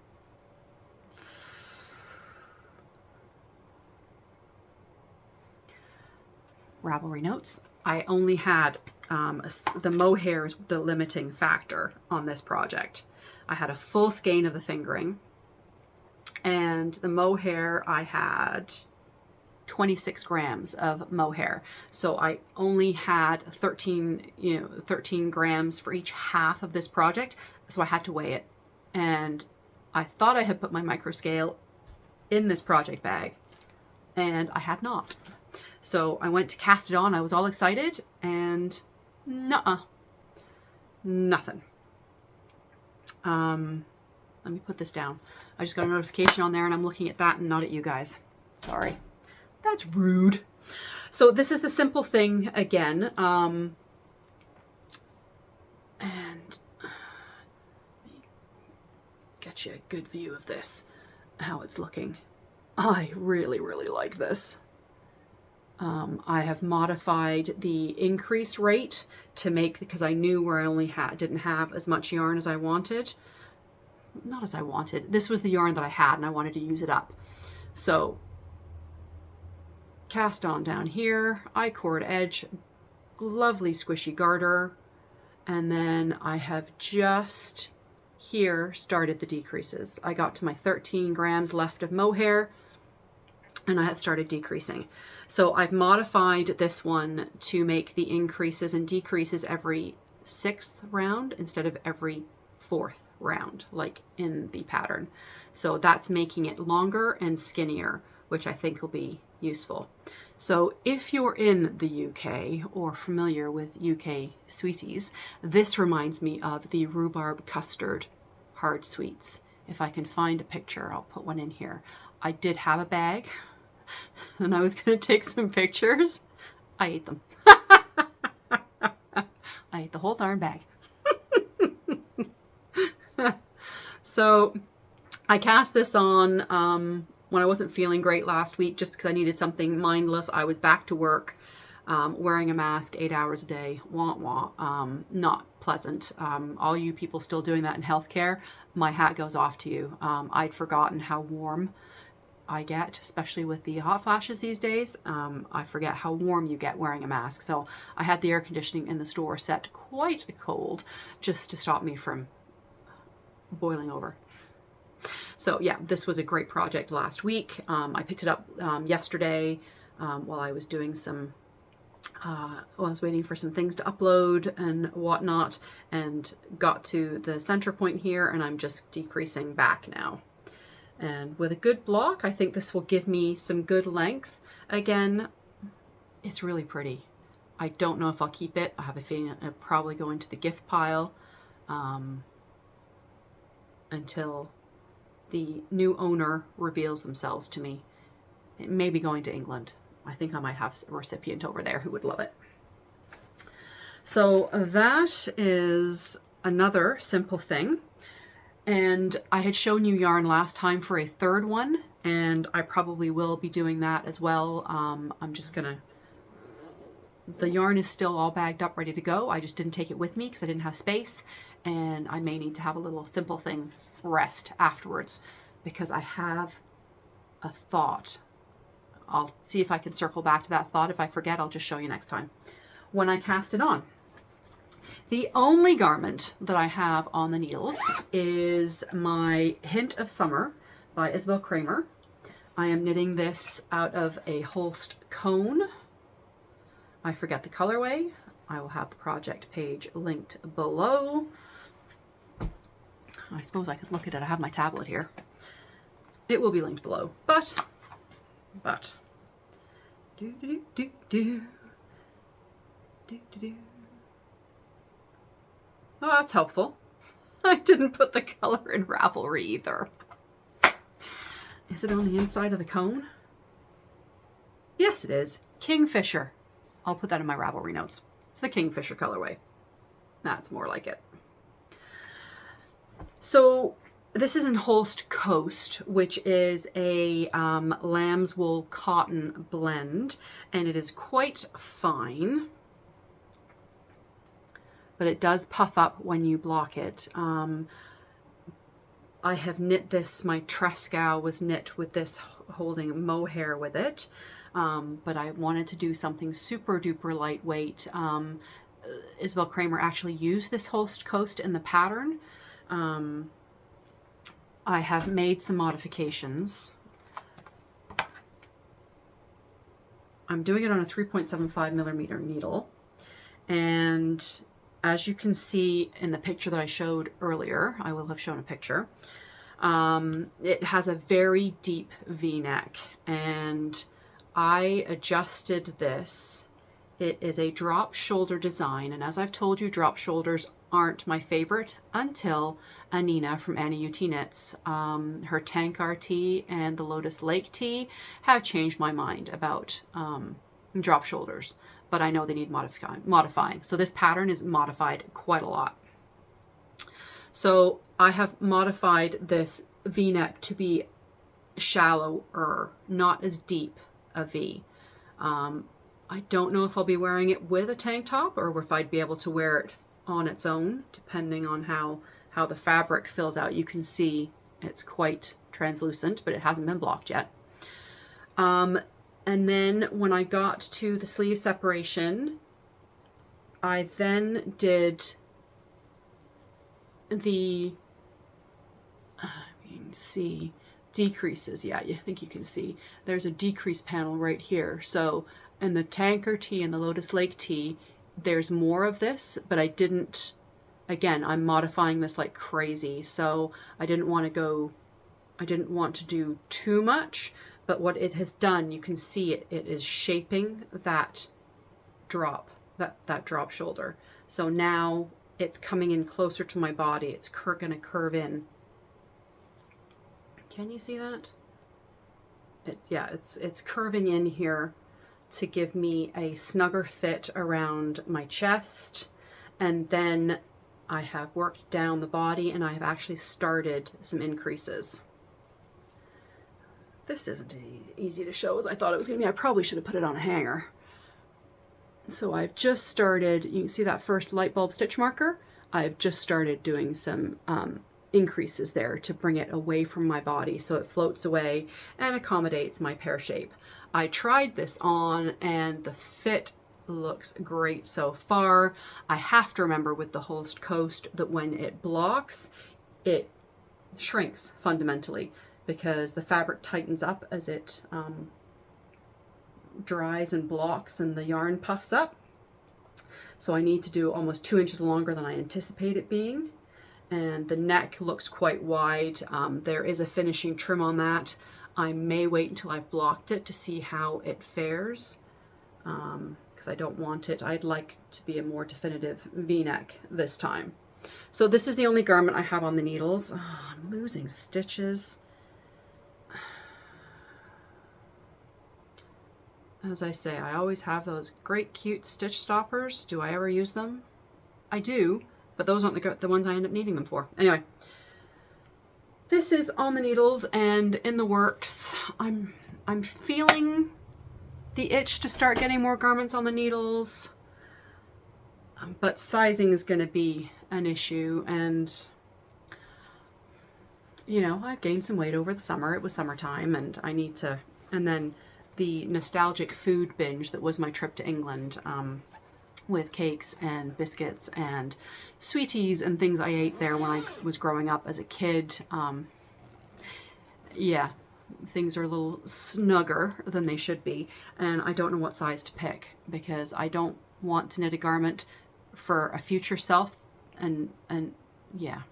Ravelry notes. I only had the mohair is the limiting factor on this project. I had a full skein of the fingering, and the mohair, I had 26 grams of mohair. So I only had 13 grams for each half of this project. So I had to weigh it. And I thought I had put my micro scale in this project bag, and I had not. So I went to cast it on. I was all excited, and nothing. Let me put this down. I just got a notification on there, and I'm looking at that and not at you guys. Sorry. That's rude. So this is the simple thing again. And let me get you a good view of this, how it's looking. I really, really like this. I have modified the increase rate to make, because I knew where I didn't have as much yarn as I wanted. Not as I wanted. This was the yarn that I had, and I wanted to use it up. So cast on down here, I-cord edge, lovely squishy garter, and then I have just here started the decreases. I got to my 13 grams left of mohair, and I had started decreasing. So I've modified this one to make the increases and decreases every 6th round instead of every 4th round, like in the pattern. So that's making it longer and skinnier, which I think will be useful. So if you're in the UK or familiar with UK sweeties, this reminds me of the rhubarb custard hard sweets. If I can find a picture, I'll put one in here. I did have a bag, and I was going to take some pictures. I ate them. I ate the whole darn bag. So I cast this on when I wasn't feeling great last week, just because I needed something mindless. I was back to work, wearing a mask 8 hours a day. Wah, wah. Not pleasant. All you people still doing that in healthcare, my hat goes off to you. I'd forgotten how warm I get, especially with the hot flashes these days. I forget how warm you get wearing a mask. So I had the air conditioning in the store set quite cold just to stop me from boiling over. So yeah, this was a great project last week. I picked it up yesterday while I was doing some, while I was waiting for some things to upload and whatnot, and got to the center point here, and I'm just decreasing back now. And with a good block, I think this will give me some good length. Again, it's really pretty. I don't know if I'll keep it. I have a feeling it'll probably go into the gift pile until the new owner reveals themselves to me. It may be going to England. I think I might have a recipient over there who would love it. So that is another simple thing. And I had shown you yarn last time for a third one, and I probably will be doing that as well. I'm just gonna, the yarn is still all bagged up, ready to go. I just didn't take it with me because I didn't have space, and I may need to have a little simple thing rest afterwards because I have a thought. I'll see if I can circle back to that thought. If I forget, I'll just show you next time when I cast it on. The only garment that I have on the needles is my Hint of Summer by Isabel Kramer. I am knitting this out of a Holst cone. I forget the colorway. I will have the project page linked below. I suppose I could look at it. I have my tablet here. It will be linked below, but oh, that's helpful. I didn't put the color in Ravelry either. Is it on the inside of the cone? Yes, it is. Kingfisher. I'll put that in my Ravelry notes. It's the Kingfisher colorway. That's more like it. So this is in Holst Coast, which is a lamb's wool cotton blend, and it is quite fine, but it does puff up when you block it. I have knit this, my Trescow was knit with this holding mohair with it, but I wanted to do something super duper lightweight. Isabel Kramer actually used this Holst Coast in the pattern. I have made some modifications. I'm doing it on a 3.75 millimeter needle, and as you can see in the picture that I showed earlier, I will have shown a picture, it has a very deep V-neck, and I adjusted this. It is a drop shoulder design, and as I've told you, drop shoulders aren't my favorite until Anina from Annijuuti Knits. Her Tank RT and the Lotus Lake Tee have changed my mind about drop shoulders, but I know they need modifying. So this pattern is modified quite a lot. So I have modified this V-neck to be shallower, not as deep a V. I don't know if I'll be wearing it with a tank top or if I'd be able to wear it on its own, depending on how the fabric fills out. You can see it's quite translucent, but it hasn't been blocked yet. And then when I got to the sleeve separation, I then did the, you can see decreases. Yeah, I think you can see there's a decrease panel right here. So in the Tanker Tee and the Lotus Lake Tee, there's more of this, but I didn't, again, I'm modifying this like crazy, so I didn't want to do too much, but what it has done, you can see it is shaping that drop, that drop shoulder. So now it's coming in closer to my body. It's gonna curve in. Can you see that? It's curving in here to give me a snugger fit around my chest, and then I have worked down the body, and I have actually started some increases. This isn't as easy to show as I thought it was going to be. I probably should have put it on a hanger. So I've just started, you can see that first light bulb stitch marker? I've just started doing some increases there to bring it away from my body so it floats away and accommodates my pear shape. I tried this on and the fit looks great so far. I have to remember with the Holst Coast that when it blocks, it shrinks fundamentally because the fabric tightens up as it dries and blocks and the yarn puffs up. So I need to do almost 2 inches longer than I anticipate it being. And the neck looks quite wide. There is a finishing trim on that. I may wait until I've blocked it to see how it fares, because I don't want it. I'd like to be a more definitive V-neck this time. So this is the only garment I have on the needles. Oh, I'm losing stitches. as I say, I always have those great cute stitch stoppers. Do I ever use them? I do, but those aren't the ones I end up needing them for. Anyway, this is on the needles and in the works. I'm feeling the itch to start getting more garments on the needles, but sizing is going to be an issue. And you know, I've gained some weight over the summer. It was summertime, and I need to, and then the nostalgic food binge that was my trip to England, with cakes and biscuits and sweeties and things I ate there when I was growing up as a kid. Yeah, things are a little snugger than they should be, and I don't know what size to pick because I don't want to knit a garment for a future self, and yeah,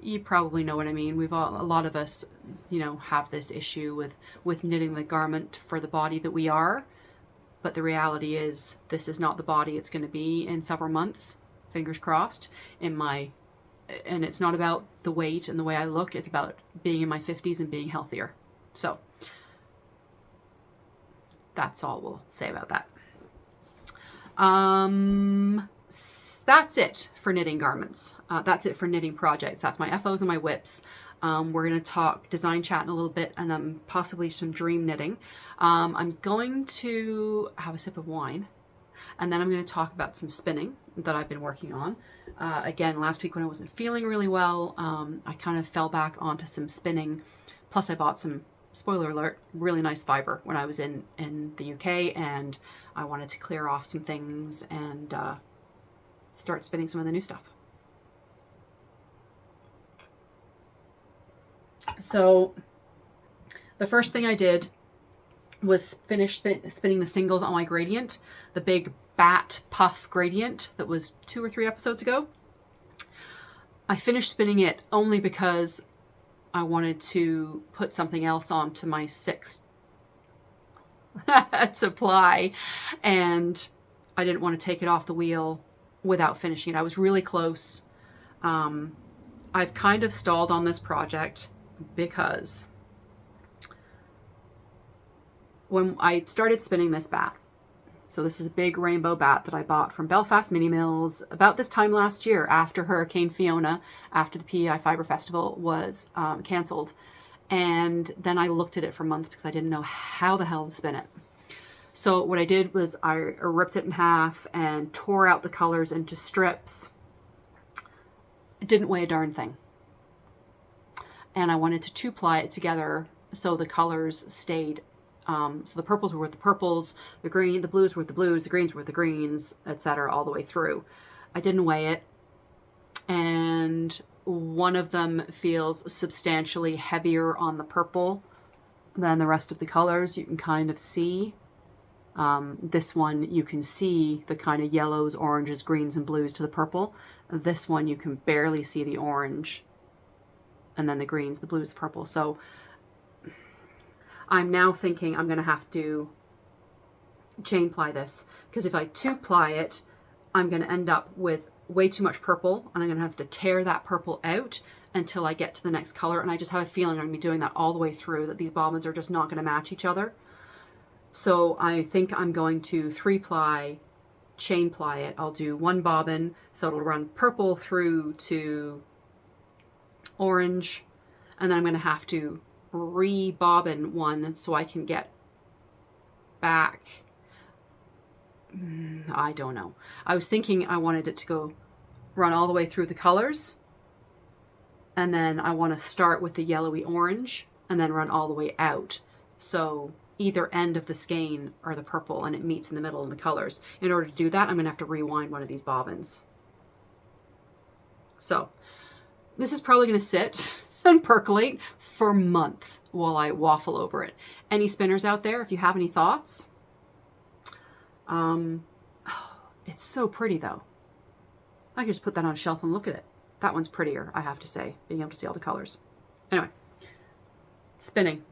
you probably know what I mean. A lot of us, you know, have this issue with knitting the garment for the body that we are, but the reality is this is not the body it's going to be in several months, fingers crossed, and it's not about the weight and the way I look, it's about being in my 50s and being healthier. So that's all we'll say about that. That's it for knitting garments. That's it for knitting projects. That's my FOs and my whips. We're going to talk design chat in a little bit, and possibly some dream knitting. I'm going to have a sip of wine, and then I'm going to talk about some spinning that I've been working on. Again, last week when I wasn't feeling really well, I kind of fell back onto some spinning. Plus I bought some, spoiler alert, really nice fiber when I was in the UK, and I wanted to clear off some things and start spinning some of the new stuff. So the first thing I did was finish spinning the singles on my gradient, the big bat puff gradient that was 2 or 3 episodes ago. I finished spinning it only because I wanted to put something else onto my 6th supply, and I didn't want to take it off the wheel without finishing it. I was really close. I've kind of stalled on this project because when I started spinning this bat, so this is a big rainbow bat that I bought from Belfast Mini Mills about this time last year, after Hurricane Fiona, after the PEI Fiber Festival was canceled. And then I looked at it for months because I didn't know how the hell to spin it. So what I did was I ripped it in half and tore out the colors into strips. It didn't weigh a darn thing. And I wanted to 2-ply it together so the colors stayed. So the purples were with the purples, the blues were with the blues, the greens were with the greens, etc., all the way through. I didn't weigh it, and one of them feels substantially heavier on the purple than the rest of the colors. You can kind of see. This one, you can see the kind of yellows, oranges, greens, and blues to the purple. This one, you can barely see the orange, and then the greens, the blues, the purple. So I'm now thinking I'm going to have to chain ply this, because if I 2-ply it, I'm going to end up with way too much purple, and I'm going to have to tear that purple out until I get to the next color. And I just have a feeling I'm going to be doing that all the way through, that these bobbins are just not going to match each other. So I think I'm going to 3-ply, chain ply it. I'll do 1 bobbin, so it'll run purple through to orange, and then I'm going to have to re-bobbin one so I can get back. I don't know. I was thinking I wanted it to go run all the way through the colors, and then I want to start with the yellowy orange and then run all the way out. So either end of the skein are the purple and it meets in the middle in the colors. In order to do that, I'm going to have to rewind one of these bobbins. So this is probably going to sit and percolate for months while I waffle over it. Any spinners out there, if you have any thoughts? It's so pretty though. I could just put that on a shelf and look at it. That one's prettier, I have to say, being able to see all the colors. Anyway, spinning.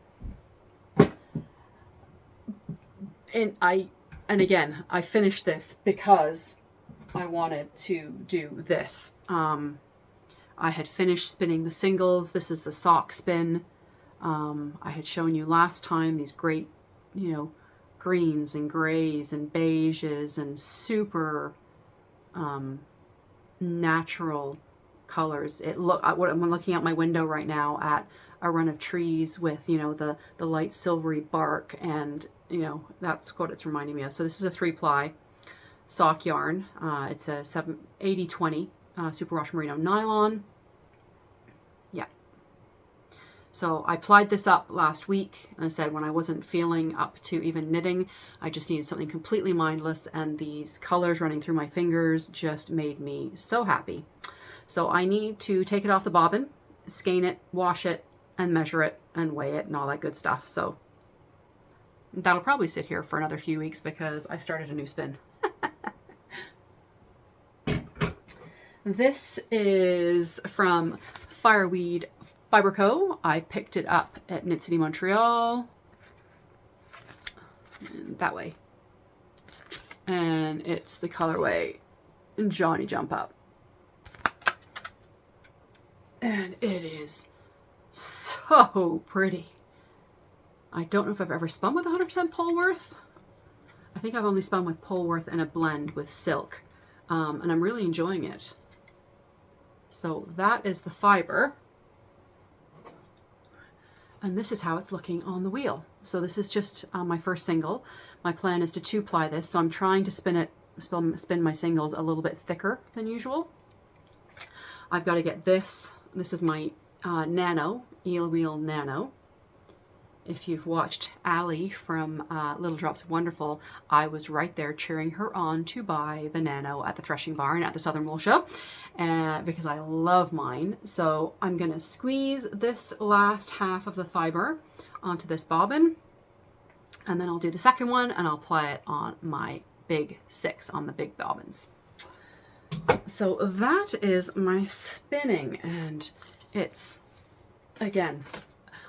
And again, I finished this because I wanted to do this. I had finished spinning the singles. This is the sock spin. I had shown you last time these great, you know, greens and grays and beiges and super natural colors. I'm looking out my window right now at a run of trees with, you know, the light silvery bark, and, you know, that's what it's reminding me of. So this is a 3-ply sock yarn. It's a 80/20 superwash merino nylon. Yeah. So I plied this up last week. I said when I wasn't feeling up to even knitting, I just needed something completely mindless, and these colors running through my fingers just made me so happy. So I need to take it off the bobbin, skein it, wash it, and measure it, and weigh it, and all that good stuff. So that'll probably sit here for another few weeks because I started a new spin. This is from Fireweed Fiber Co. I picked it up at Knit City, Montreal. That way. And it's the colorway Johnny Jump Up. And it is so pretty. I don't know if I've ever spun with 100% Polworth. I think I've only spun with Polworth and a blend with silk. And I'm really enjoying it. So that is the fiber. And this is how it's looking on the wheel. So this is just my first single. My plan is to 2-ply this, so I'm trying to spin my singles a little bit thicker than usual. I've got to get this. This is my Nano, Eel Wheel Nano. If you've watched Allie from Little Drops of Wonderful, I was right there cheering her on to buy the Nano at the Threshing Barn at the Southern Wool Show, because I love mine. So I'm going to squeeze this last half of the fiber onto this bobbin, and then I'll do the second one, and I'll apply it on my big 6 on the big bobbins. So that is my spinning, and it's, again,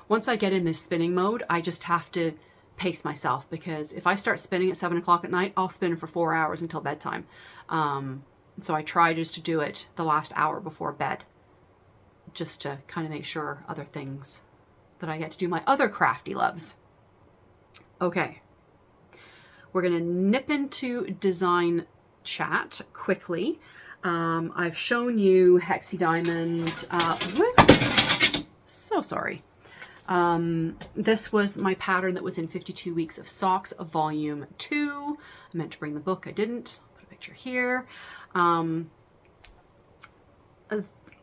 once I get in this spinning mode, I just have to pace myself, because if I start spinning at 7 o'clock at night, I'll spin for 4 hours until bedtime. So I try just to do it the last hour before bed, just to kind of make sure other things that I get to do my other crafty loves. Okay, we're going to nip into design chat quickly. I've shown you Hexie Diamond. So sorry. This was my pattern that was in 52 Weeks of Socks, volume 2. I meant to bring the book, I didn't. I'll put a picture here.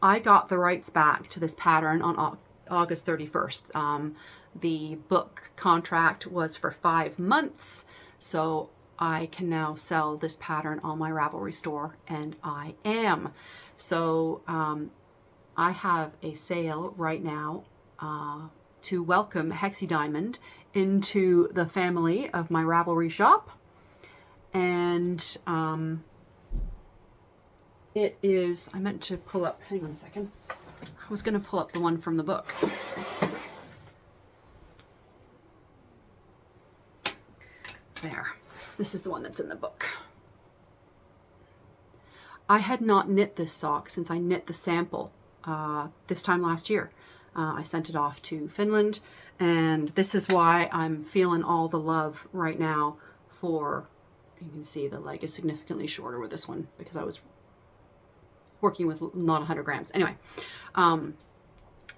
I got the rights back to this pattern on August 31st. The book contract was for 5 months, so I can now sell this pattern on my Ravelry store, and I am. So I have a sale right now to welcome Hexie Diamond into the family of my Ravelry shop. And it is, I meant to pull up, hang on a second. I was going to pull up the one from the book. There. This is the one that's in the book. I had not knit this sock since I knit the sample this time last year. I sent it off to Finland, and this is why I'm feeling all the love right now for, you can see the leg is significantly shorter with this one because I was working with not 100 grams. Anyway, I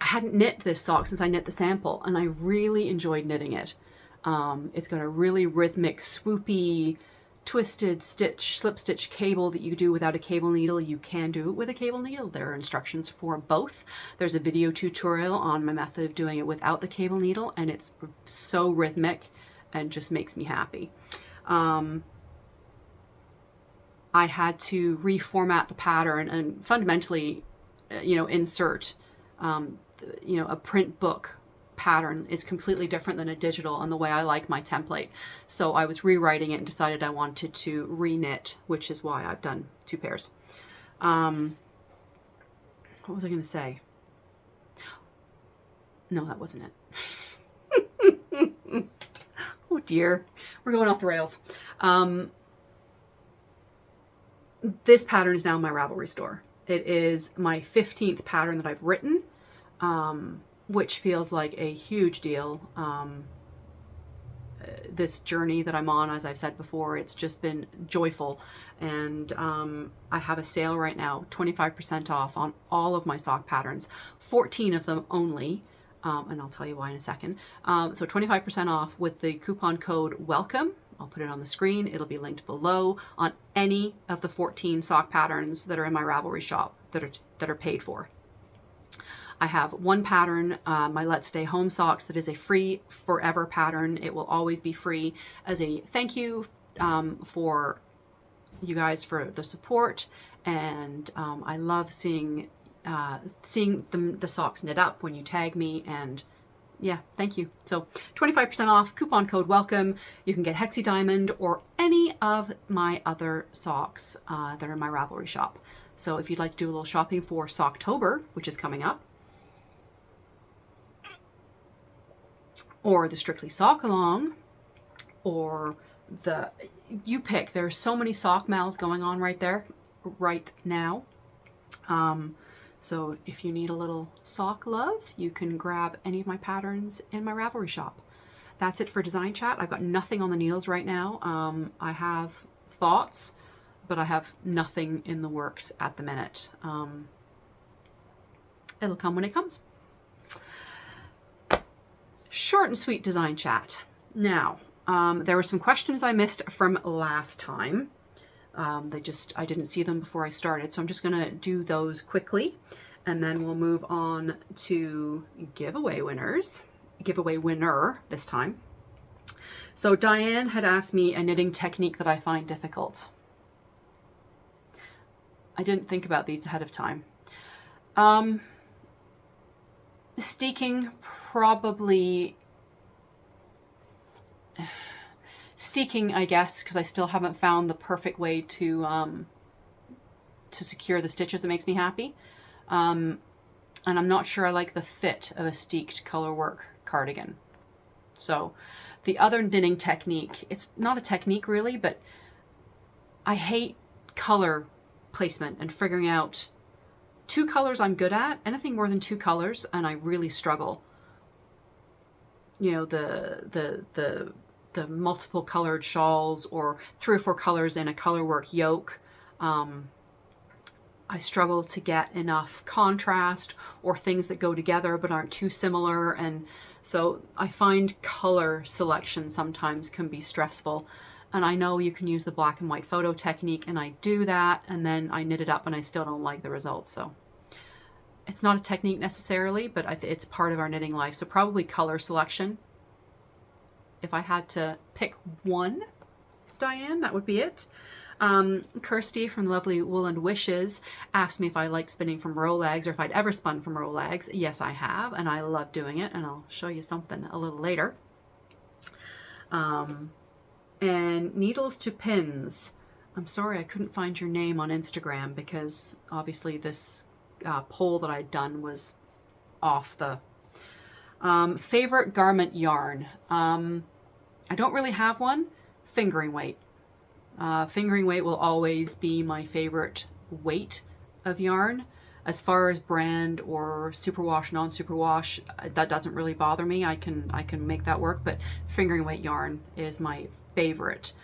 hadn't knit this sock since I knit the sample, and I really enjoyed knitting it. It's got a really rhythmic, swoopy, twisted stitch, slip stitch cable that you do without a cable needle. You can do it with a cable needle. There are instructions for both. There's a video tutorial on my method of doing it without the cable needle, and it's so rhythmic and just makes me happy. I had to reformat the pattern and fundamentally, insert, a print book pattern is completely different than a digital and the way I like my template. So I was rewriting it and decided I wanted to re-knit, which is why I've done 2 pairs. What was I going to say? No, that wasn't it. Oh dear, we're going off the rails. This pattern is now in my Ravelry store. It is my 15th pattern that I've written, which feels like a huge deal. this journey that I'm on. As I've said before, it's just been joyful. And I have a sale right now, 25% off on all of my sock patterns, 14 of them only. And I'll tell you why in a second. So 25% off with the coupon code WELCOME. I'll put it on the screen. It'll be linked below on any of the 14 sock patterns that are in my Ravelry shop that are paid for. I have one pattern, my Let's Stay Home socks, that is a free forever pattern. It will always be free as a thank you for you guys for the support. And I love seeing the socks knit up when you tag me, and yeah, thank you. So 25% off, coupon code WELCOME. You can get Hexie Diamond or any of my other socks that are in my Ravelry shop. So if you'd like to do a little shopping for Socktober, which is coming up, or the Strictly Sock Along, or you pick. There are so many sock mouths going on right now. So if you need a little sock love, you can grab any of my patterns in my Ravelry shop. That's it for design chat. I've got nothing on the needles right now. I have thoughts, but I have nothing in the works at the minute. It'll come when it comes. Short and sweet design chat. Now, there were some questions I missed from last time. I didn't see them before I started, so I'm just gonna do those quickly, and then we'll move on to giveaway winner this time. So Diane had asked me a knitting technique that I find difficult. I didn't think about these ahead of time. Steeking, probably. Steeking, I guess, because I still haven't found the perfect way to secure the stitches that makes me happy. And I'm not sure I like the fit of a steeked colorwork cardigan. So the other knitting technique, it's not a technique really, but I hate color placement and figuring out two colors I'm good at. Anything more than two colors, and I really struggle. You know, the multiple colored shawls, or 3 or 4 colors in a colorwork yoke. I struggle to get enough contrast, or things that go together but aren't too similar. And so I find color selection sometimes can be stressful. And I know you can use the black and white photo technique, and I do that, and then I knit it up and I still don't like the results. So it's not a technique necessarily, but it's part of our knitting life. So probably color selection. If I had to pick one, Diane, that would be it. Kirsty from Lovely Wool and Wishes asked me if I like spinning from Rolegs, or if I'd ever spun from Rolegs. Yes, I have, and I love doing it, and I'll show you something a little later. And Needles to Pins. I'm sorry I couldn't find your name on Instagram, because obviously this poll that I'd done was off the... favorite garment yarn. I don't really have one. Fingering weight. Fingering weight will always be my favorite weight of yarn. As far as brand or superwash, non-superwash, that doesn't really bother me. I can make that work, but fingering weight yarn is my favorite.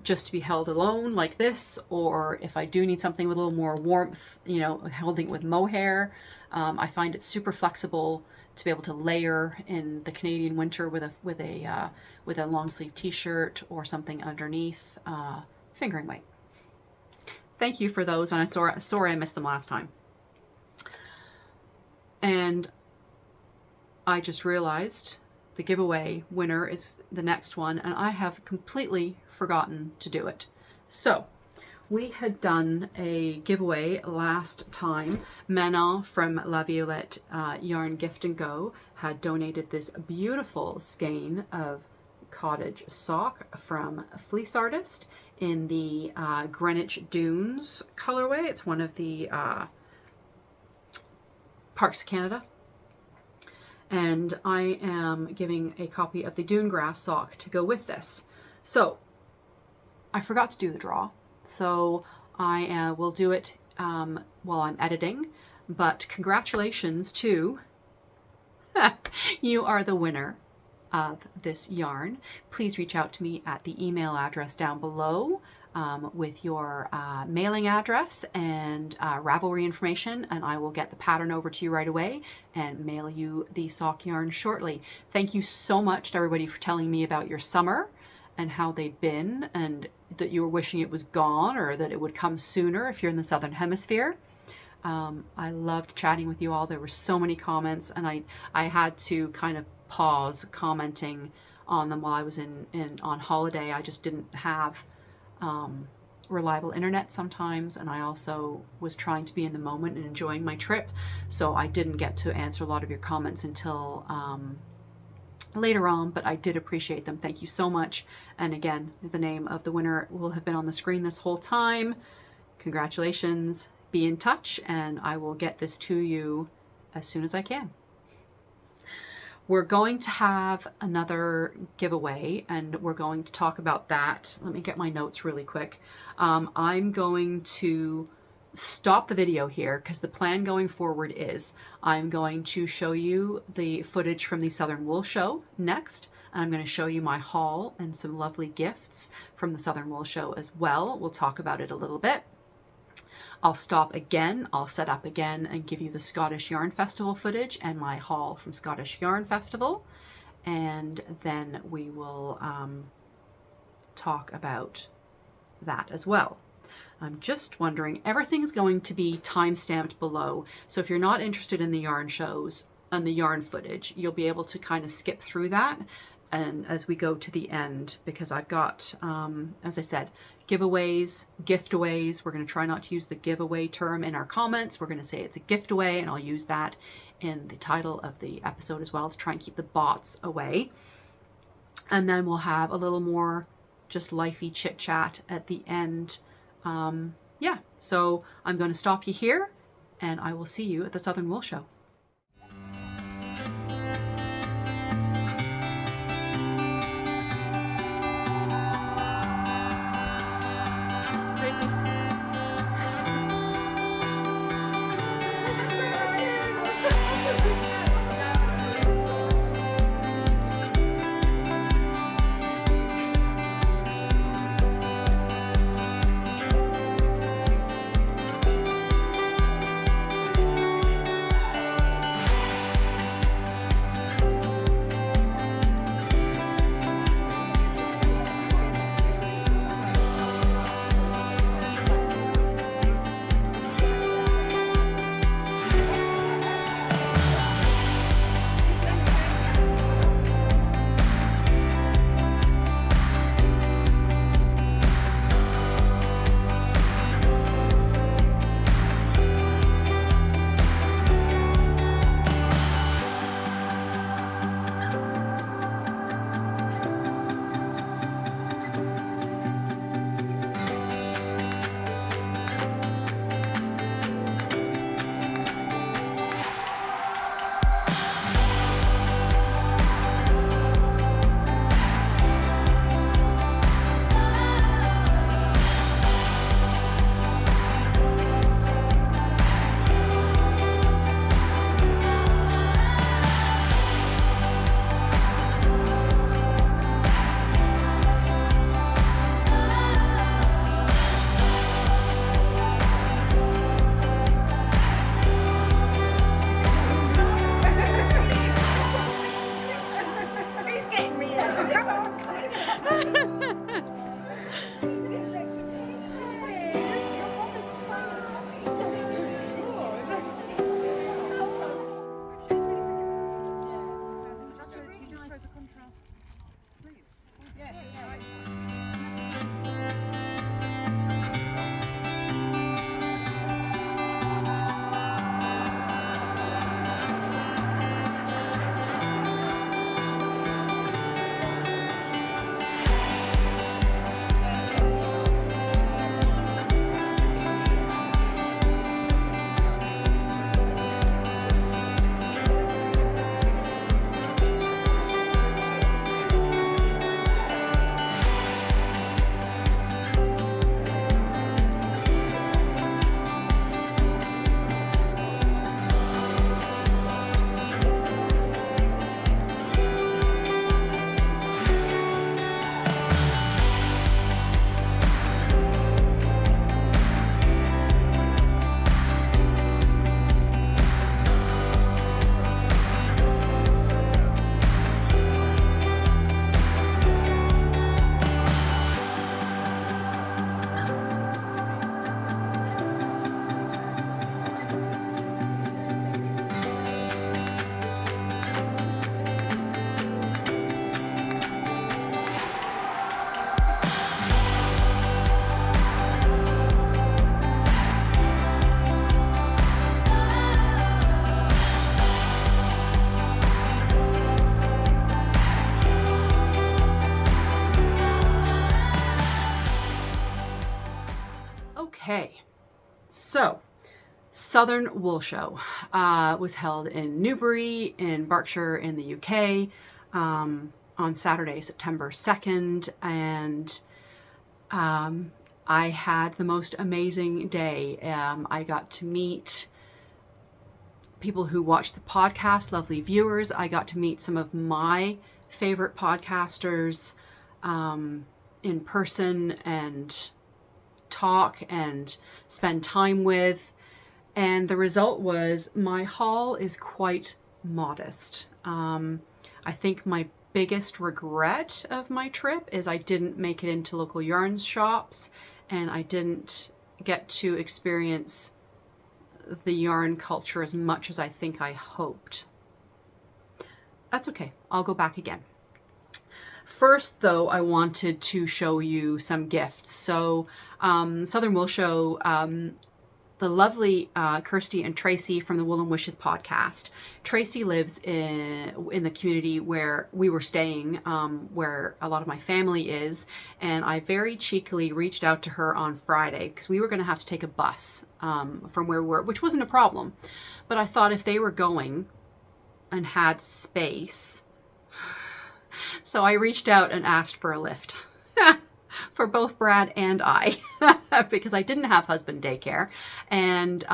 Just to be held alone like this, or if I do need something with a little more warmth, you know, holding it with mohair. I find it super flexible to be able to layer in the Canadian winter with a long sleeve t-shirt or something underneath. Fingering weight. Thank you for those, and I'm sorry I missed them last time. And I just realized the giveaway winner is the next one, and I have completely forgotten to do it. So we had done a giveaway last time. Manon from La Violette Yarn Gift and Go had donated this beautiful skein of cottage sock from Fleece Artist in the Greenwich Dunes colorway. It's one of the Parks of Canada. And I am giving a copy of the Dune Grass sock to go with this. So I forgot to do the draw. So I will do it while I'm editing, but congratulations to you are the winner of this yarn, please reach out to me at the email address down below with your mailing address and Ravelry information, and I will get the pattern over to you right away and mail you the sock yarn shortly. Thank you so much to everybody for telling me about your summer and how they'd been, and that you were wishing it was gone or that it would come sooner if you're in the Southern Hemisphere. I loved chatting with you all. There were so many comments, and I had to kind of pause commenting on them while I was on holiday. I just didn't have reliable internet sometimes, and I also was trying to be in the moment and enjoying my trip, so I didn't get to answer a lot of your comments until later on, but I did appreciate them. Thank you so much. And again, the name of the winner will have been on the screen this whole time. Congratulations. Be in touch, and I will get this to you as soon as I can. We're going to have another giveaway, and we're going to talk about that. Let me get my notes really quick. I'm going to stop the video here because the plan going forward is I'm going to show you the footage from the Southern Wool Show next, and I'm going to show you my haul and some lovely gifts from the Southern Wool Show as well. We'll talk about it a little bit. I'll stop again, I'll set up again and give you the Scottish Yarn Festival footage and my haul from Scottish Yarn Festival, and then we will talk about that as well. I'm just wondering, everything's going to be time-stamped below, so if you're not interested in the yarn shows and the yarn footage, you'll be able to kind of skip through that and as we go to the end, because I've got, as I said, giveaways, giftaways. We're going to try not to use the giveaway term in our comments. We're going to say it's a giftaway, and I'll use that in the title of the episode as well to try and keep the bots away. And then we'll have a little more just lifey chit chat at the end. Yeah, so I'm going to stop you here, and I will see you at the Southern Wool Show. Okay, so Southern Wool Show was held in Newbury in Berkshire in the UK on Saturday, September 2nd, and I had the most amazing day. I got to meet people who watch the podcast, lovely viewers. I got to meet some of my favorite podcasters in person and talk and spend time with. And the result was my haul is quite modest. I think my biggest regret of my trip is I didn't make it into local yarn shops, and I didn't get to experience the yarn culture as much as I think I hoped. That's okay. I'll go back again. First, though, I wanted to show you some gifts. So Southern Wool Show, the lovely Kirsty and Tracy from the Wool and Wishes podcast. Tracy lives in the community where we were staying, where a lot of my family is, and I very cheekily reached out to her on Friday because we were going to have to take a bus from where we were, which wasn't a problem. But I thought if they were going and had space, so I reached out and asked for a lift. For both Brad and I, because I didn't have husband daycare. And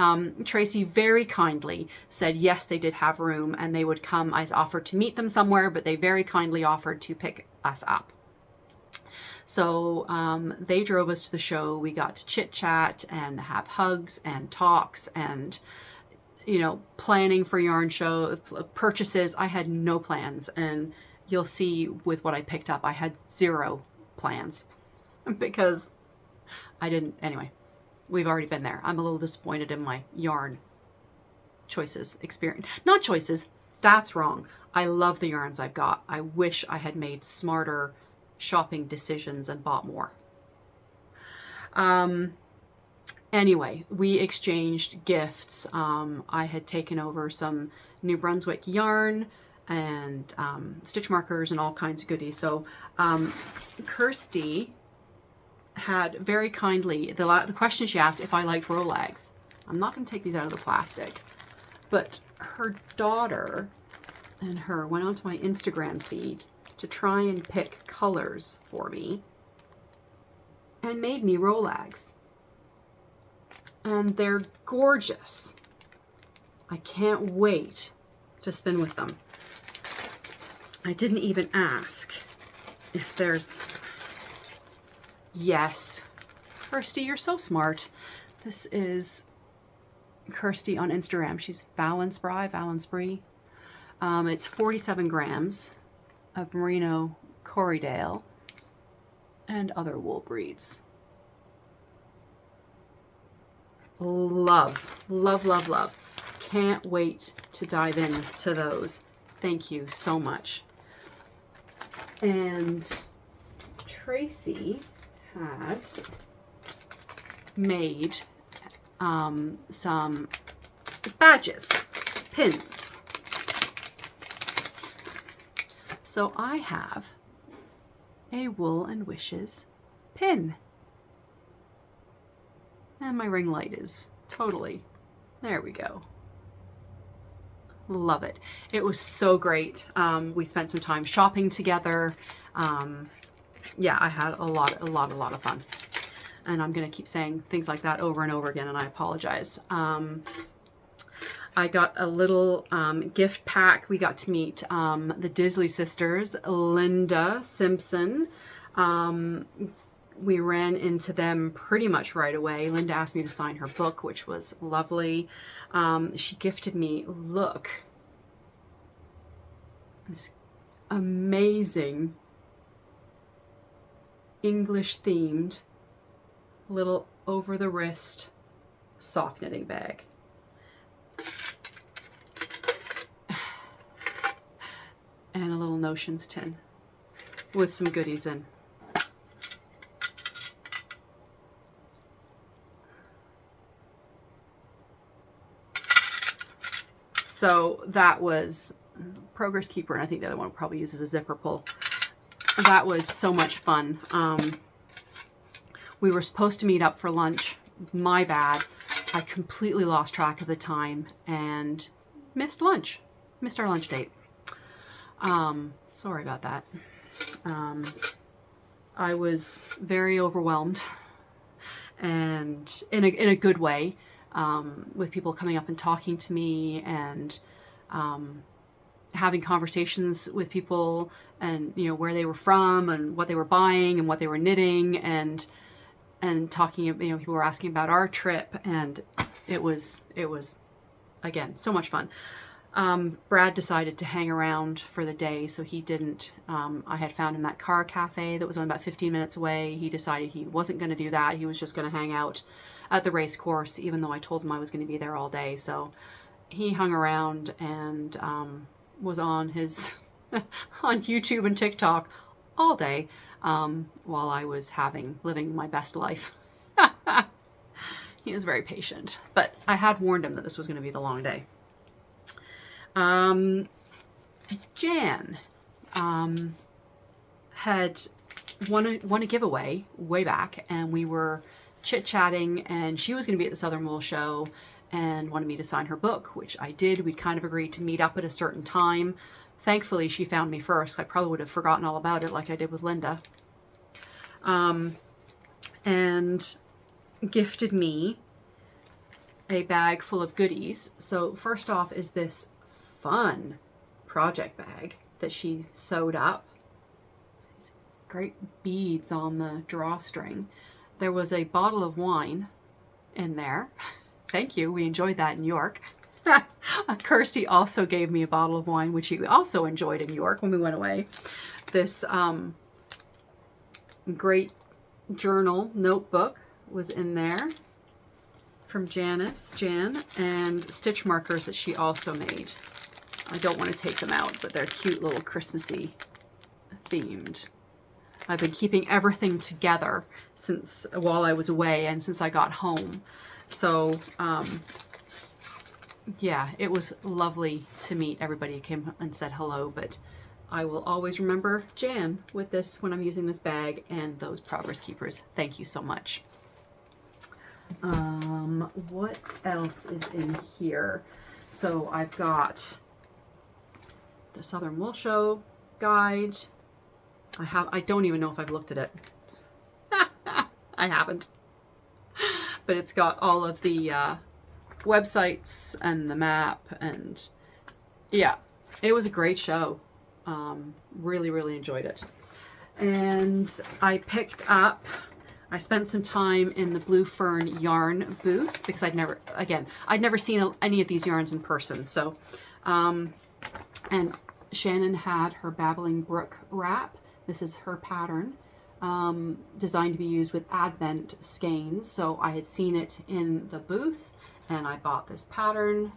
Tracy very kindly said, yes, they did have room and they would come. I offered to meet them somewhere, but they very kindly offered to pick us up. So they drove us to the show. We got to chit chat and have hugs and talks and, you know, planning for yarn show purchases. I had no plans, and you'll see with what I picked up, I had zero plans. Because I didn't, anyway, we've already been there. I'm a little disappointed in my yarn choices, experience. Not choices, that's wrong. I love the yarns I've got. I wish I had made smarter shopping decisions and bought more. Anyway, we exchanged gifts. I had taken over some New Brunswick yarn and stitch markers and all kinds of goodies. So Kirsty had very kindly, the question she asked if I liked Rolex. I'm not going to take these out of the plastic, but her daughter and her went onto my Instagram feed to try and pick colors for me and made me Rolex. And they're gorgeous. I can't wait to spin with them. I didn't even ask if there's... Yes. Kirsty, you're so smart. This is Kirsty on Instagram. She's Valenspry. It's 47 grams of merino Corriedale and other wool breeds. Love, love, love, love. Can't wait to dive into those. Thank you so much. And Tracy had made some badges, pins. So I have a Wool and Wishes pin. And my ring light is totally, there we go. Love it. It was so great. We spent some time shopping together. Yeah, I had a lot of fun. And I'm going to keep saying things like that over and over again, and I apologize. I got a little gift pack. We got to meet the Disley sisters, Linda Simpson. We ran into them pretty much right away. Linda asked me to sign her book, which was lovely. She gifted me, look, this amazing English themed little over the wrist sock knitting bag. And a little notions tin with some goodies in. So that was Progress Keeper, and I think the other one probably uses a zipper pull. That was so much fun. We were supposed to meet up for lunch my bad. I completely lost track of the time and missed lunch. Missed our lunch date. Sorry about that. I was very overwhelmed, and in a good way, with people coming up and talking to me, and having conversations with people, and where they were from and what they were buying and what they were knitting, and talking, people were asking about our trip, and it was again so much fun. Brad decided to hang around for the day, so he didn't. I had found him that car cafe that was only about 15 minutes away. He decided he wasn't going to do that. He was just going to hang out at the race course, even though I told him I was going to be there all day. So he hung around and was on his on YouTube and TikTok all day while I was living my best life. He is very patient, but I had warned him that this was going to be the long day. Jan had won a giveaway way back, and we were chit-chatting, and she was going to be at the Southern Wool Show and wanted me to sign her book, which I did. We kind of agreed to meet up at a certain time. Thankfully, she found me first. I probably would have forgotten all about it like I did with Linda. And gifted me a bag full of goodies. So first off is this fun project bag that she sewed up. These great beads on the drawstring. There was a bottle of wine in there. Thank you. We enjoyed that in York. Kirsty also gave me a bottle of wine, which she also enjoyed in York when we went away. This great journal notebook was in there from Jan, and stitch markers that she also made. I don't want to take them out, but they're cute little Christmassy themed. I've been keeping everything together since while I was away and since I got home. So, yeah, it was lovely to meet everybody who came and said hello, but I will always remember Jan with this when I'm using this bag, and those Progress Keepers. Thank you so much. What else is in here? So I've got the Southern Wool Show guide. I don't even know if I've looked at it. I haven't. But it's got all of the websites and the map, and yeah, it was a great show. Really, really enjoyed it. And I spent some time in the Blue Fern yarn booth because I'd never seen any of these yarns in person. So, and Shannon had her Babbling Brook wrap. This is her pattern, designed to be used with Advent skeins. So I had seen it in the booth, and I bought this pattern.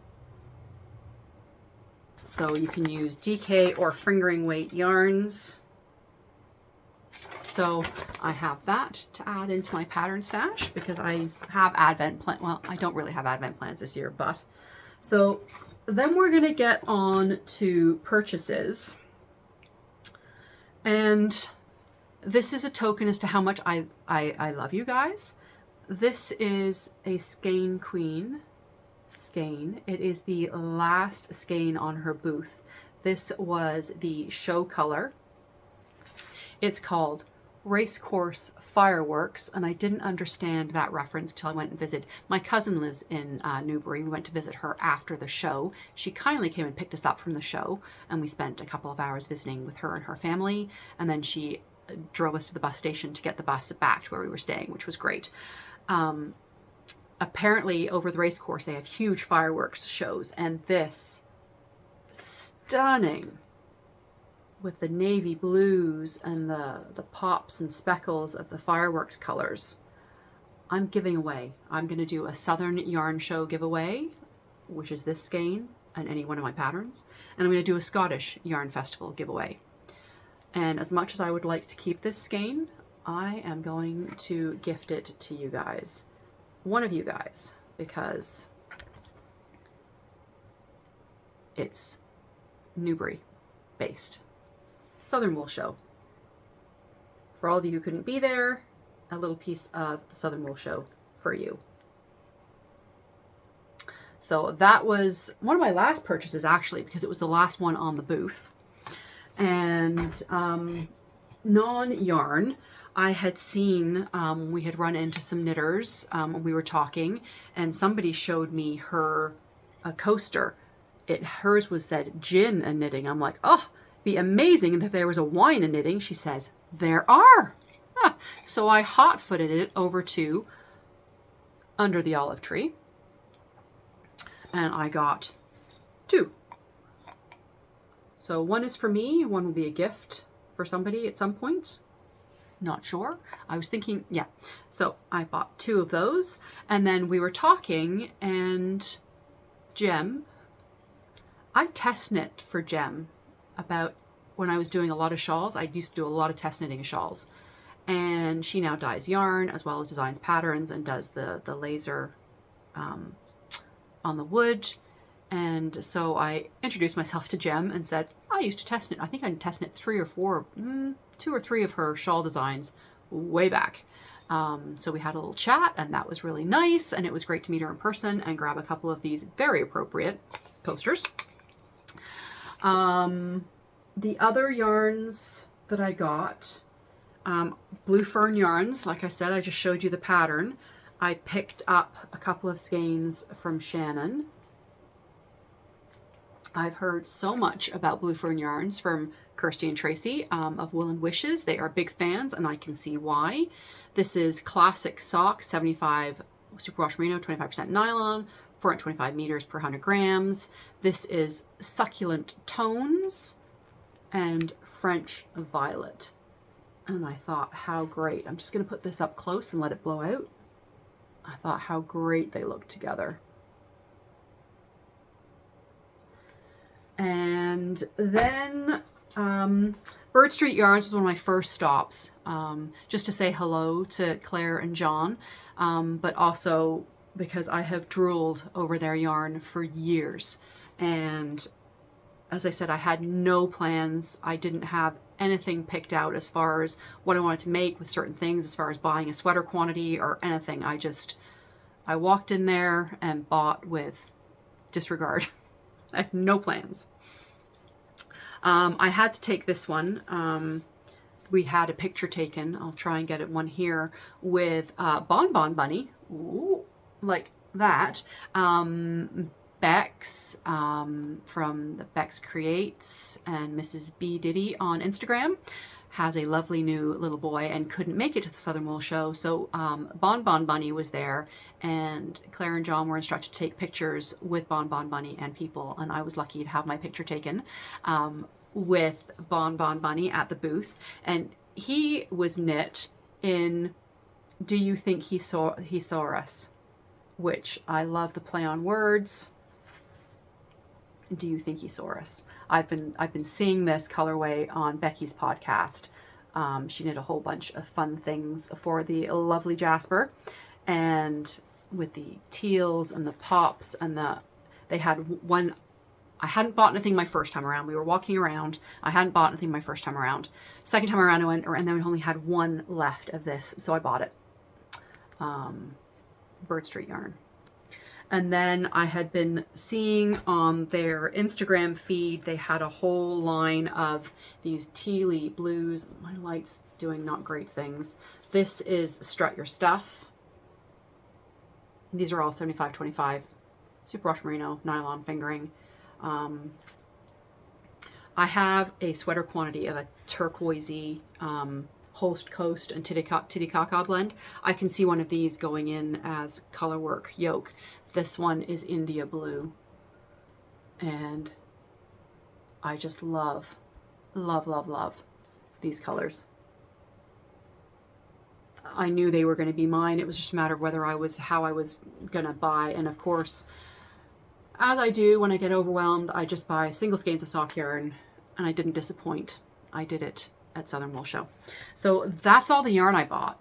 So you can use DK or fingering weight yarns. So I have that to add into my pattern stash because I have Advent plans. Well, I don't really have Advent plans this year, but so then we're going to get on to purchases. And this is a token as to how much I love you guys. This is a Skein Queen skein. It is the last skein on her booth. This was the show color. It's called Racecourse Fireworks, and I didn't understand that reference till I went and visited. My cousin lives in Newbury. We went to visit her after the show. She kindly came and picked us up from the show, and we spent a couple of hours visiting with her and her family, and then she drove us to the bus station to get the bus back to where we were staying, which was great. Apparently over the race course they have huge fireworks shows, and this stunning with the navy blues and the pops and speckles of the fireworks colors. I'm giving away. I'm going to do a Southern Yarn Show giveaway, which is this skein and any one of my patterns, and I'm going to do a Scottish Yarn Festival giveaway. And as much as I would like to keep this skein, I am going to gift it to you guys. One of you guys, because it's Newbury based. Southern Wool Show. For all of you who couldn't be there, a little piece of the Southern Wool Show for you. So that was one of my last purchases, actually, because it was the last one on the booth. And non-yarn, I had seen, we had run into some knitters when we were talking, and somebody showed me a coaster. Hers was said gin and knitting. I'm like, oh, be amazing if there was a wine and knitting. She says, there are. So I hot-footed it over to Under the Olive Tree. And I got 2. So one is for me, one will be a gift for somebody at some point. Not sure. I was thinking, yeah. So I bought 2 of those. And then we were talking, and Jem, I test knit for Jem about when I was doing a lot of shawls. I used to do a lot of test knitting of shawls. And she now dyes yarn as well as designs patterns and does the laser on the wood. And so I introduced myself to Jem and said, I used to test knit. I think I test knit 2 or 3 of her shawl designs way back. So we had a little chat, and that was really nice. And it was great to meet her in person and grab a couple of these very appropriate posters. The other yarns that I got, Blue Fern yarns. Like I said, I just showed you the pattern. I picked up a couple of skeins from Shannon. I've heard so much about Blue Fern yarns from Kirsty and Tracy of Will and Wishes. They are big fans, and I can see why. This is classic socks, 75 superwash merino, 25% nylon, 425 meters per 100 grams. This is succulent tones and French violet. And I thought, how great. I'm just going to put this up close and let it blow out. I thought how great they look together. And then Bird Street Yarns was one of my first stops, just to say hello to Claire and John, but also because I have drooled over their yarn for years. And as I said, I had no plans. I didn't have anything picked out as far as what I wanted to make with certain things, as far as buying a sweater quantity or anything. I walked in there and bought with disregard. I had no plans. I had to take this one. We had a picture taken. I'll try and get one here with Bon Bon Bunny. Ooh, like that. Bex from the Bex Creates and Mrs. B. Diddy on Instagram has a lovely new little boy and couldn't make it to the Southern Wool Show. So Bon Bon Bunny was there, and Claire and John were instructed to take pictures with Bon Bon Bunny and people. And I was lucky to have my picture taken with Bon Bon Bunny at the booth. And he was knit in Do You Think He Saw Us? Which I love the play on words. Do you think he saw us? I've been seeing this colorway on Becky's podcast. She did a whole bunch of fun things for the lovely Jasper, and with the teals and the pops and they had one. I hadn't bought anything my first time around. We were walking around. I hadn't bought anything my first time around. Second time around I went, and then we only had one left of this, so I bought it. Bird Street yarn. And then I had been seeing on their Instagram feed, they had a whole line of these tealy blues. My light's doing not great things. This is Strut Your Stuff. These are all 75-25. Superwash merino, nylon fingering. I have a sweater quantity of a turquoisey Holst Coast and Titicaca blend. I can see one of these going in as colorwork yoke. This one is India blue, and I just love these colors. I knew they were going to be mine. It was just a matter of how I was going to buy. And of course, as I do when I get overwhelmed, I just buy single skeins of sock yarn, and I didn't disappoint. I did it at Southern Wool Show. So that's all the yarn I bought.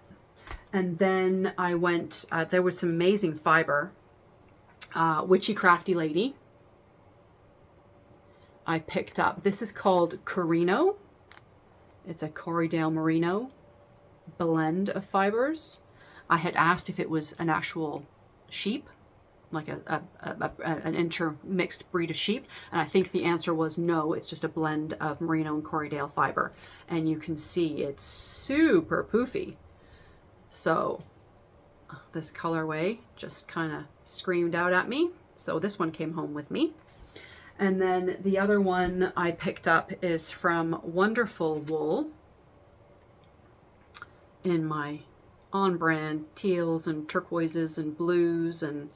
And then I went, there was some amazing fiber. Witchy Crafty Lady. I picked up, this is called Carino. It's a Corriedale Merino blend of fibers. I had asked if it was an actual sheep, like an intermixed breed of sheep, and I think the answer was no, it's just a blend of merino and Corriedale fiber. And you can see it's super poofy. So this colorway just kind of screamed out at me. So this one came home with me. And then the other one I picked up is from Wonderful Wool, in my on-brand teals and turquoises and blues. And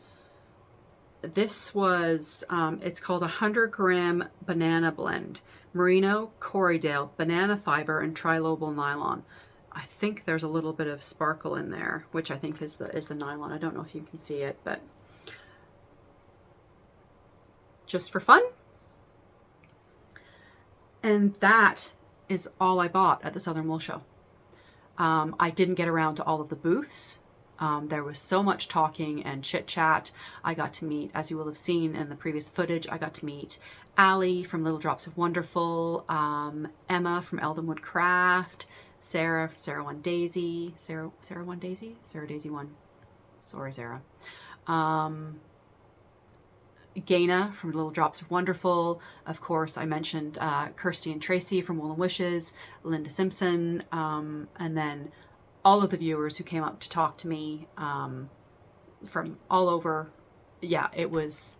this was, it's called 100-gram banana blend, merino, Corriedale, banana fiber, and trilobal nylon. I think there's a little bit of sparkle in there, which I think is the nylon. I don't know if you can see it, but just for fun. And that is all I bought at the Southern Wool Show. I didn't get around to all of the booths. There was so much talking and chit chat. I got to meet, as you will have seen in the previous footage, I got to meet Allie from Little Drops of Wonderful, Emma from Eldenwood Craft, Sarah One Daisy, Sarah Daisy One. Sorry, Sarah. Gaina from Little Drops of Wonderful. Of course, I mentioned Kirsty and Tracy from Wool and Wishes, Linda Simpson, and then all of the viewers who came up to talk to me from all over. Yeah, it was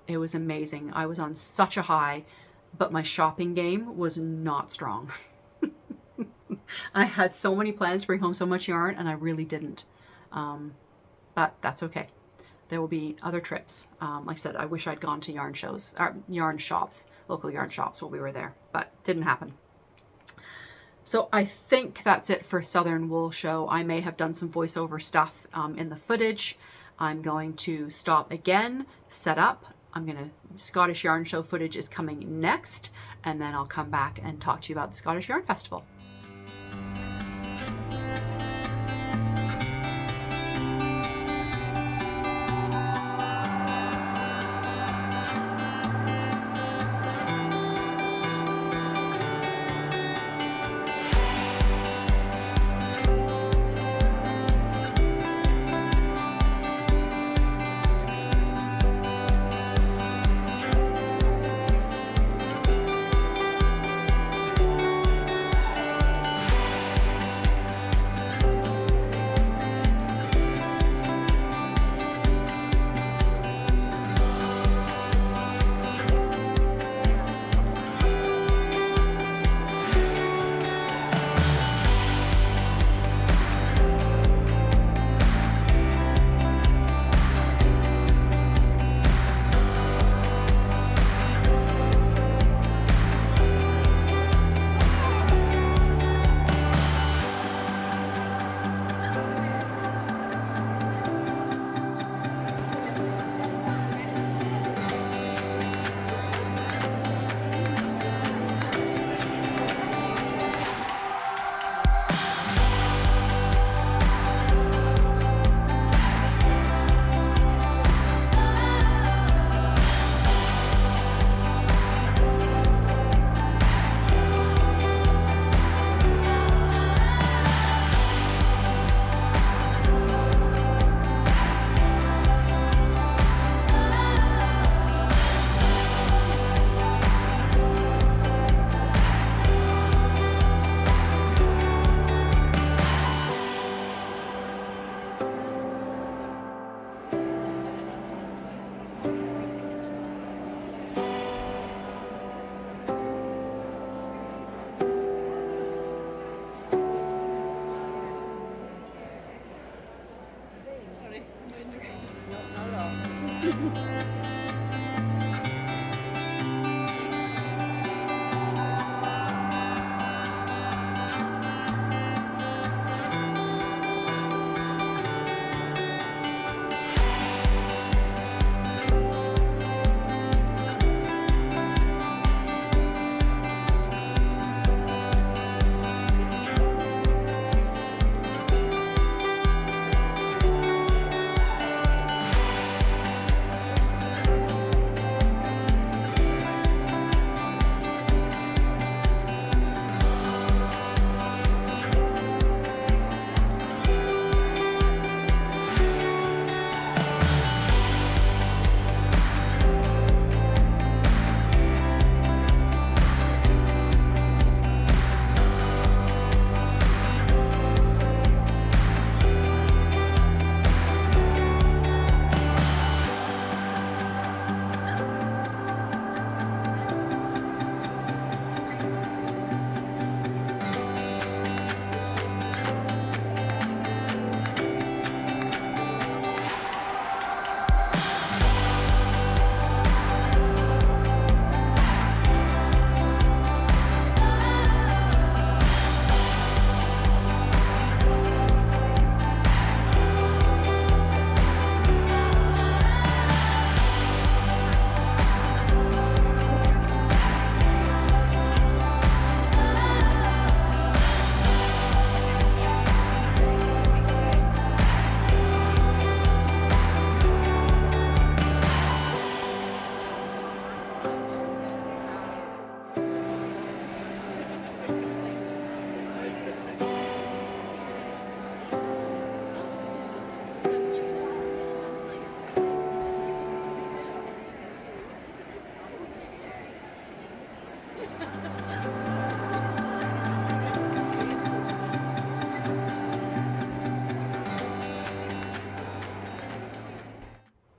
amazing. I was on such a high, but my shopping game was not strong. I had so many plans to bring home so much yarn, and I really didn't. But that's okay. There will be other trips. Like I said, I wish I'd gone to yarn shows, or yarn shops, local yarn shops while we were there, but didn't happen. So I think that's it for Southern Wool Show. I may have done some voiceover stuff in the footage. I'm going to stop again, set up. Scottish Yarn Show footage is coming next, and then I'll come back and talk to you about the Scottish Yarn Festival.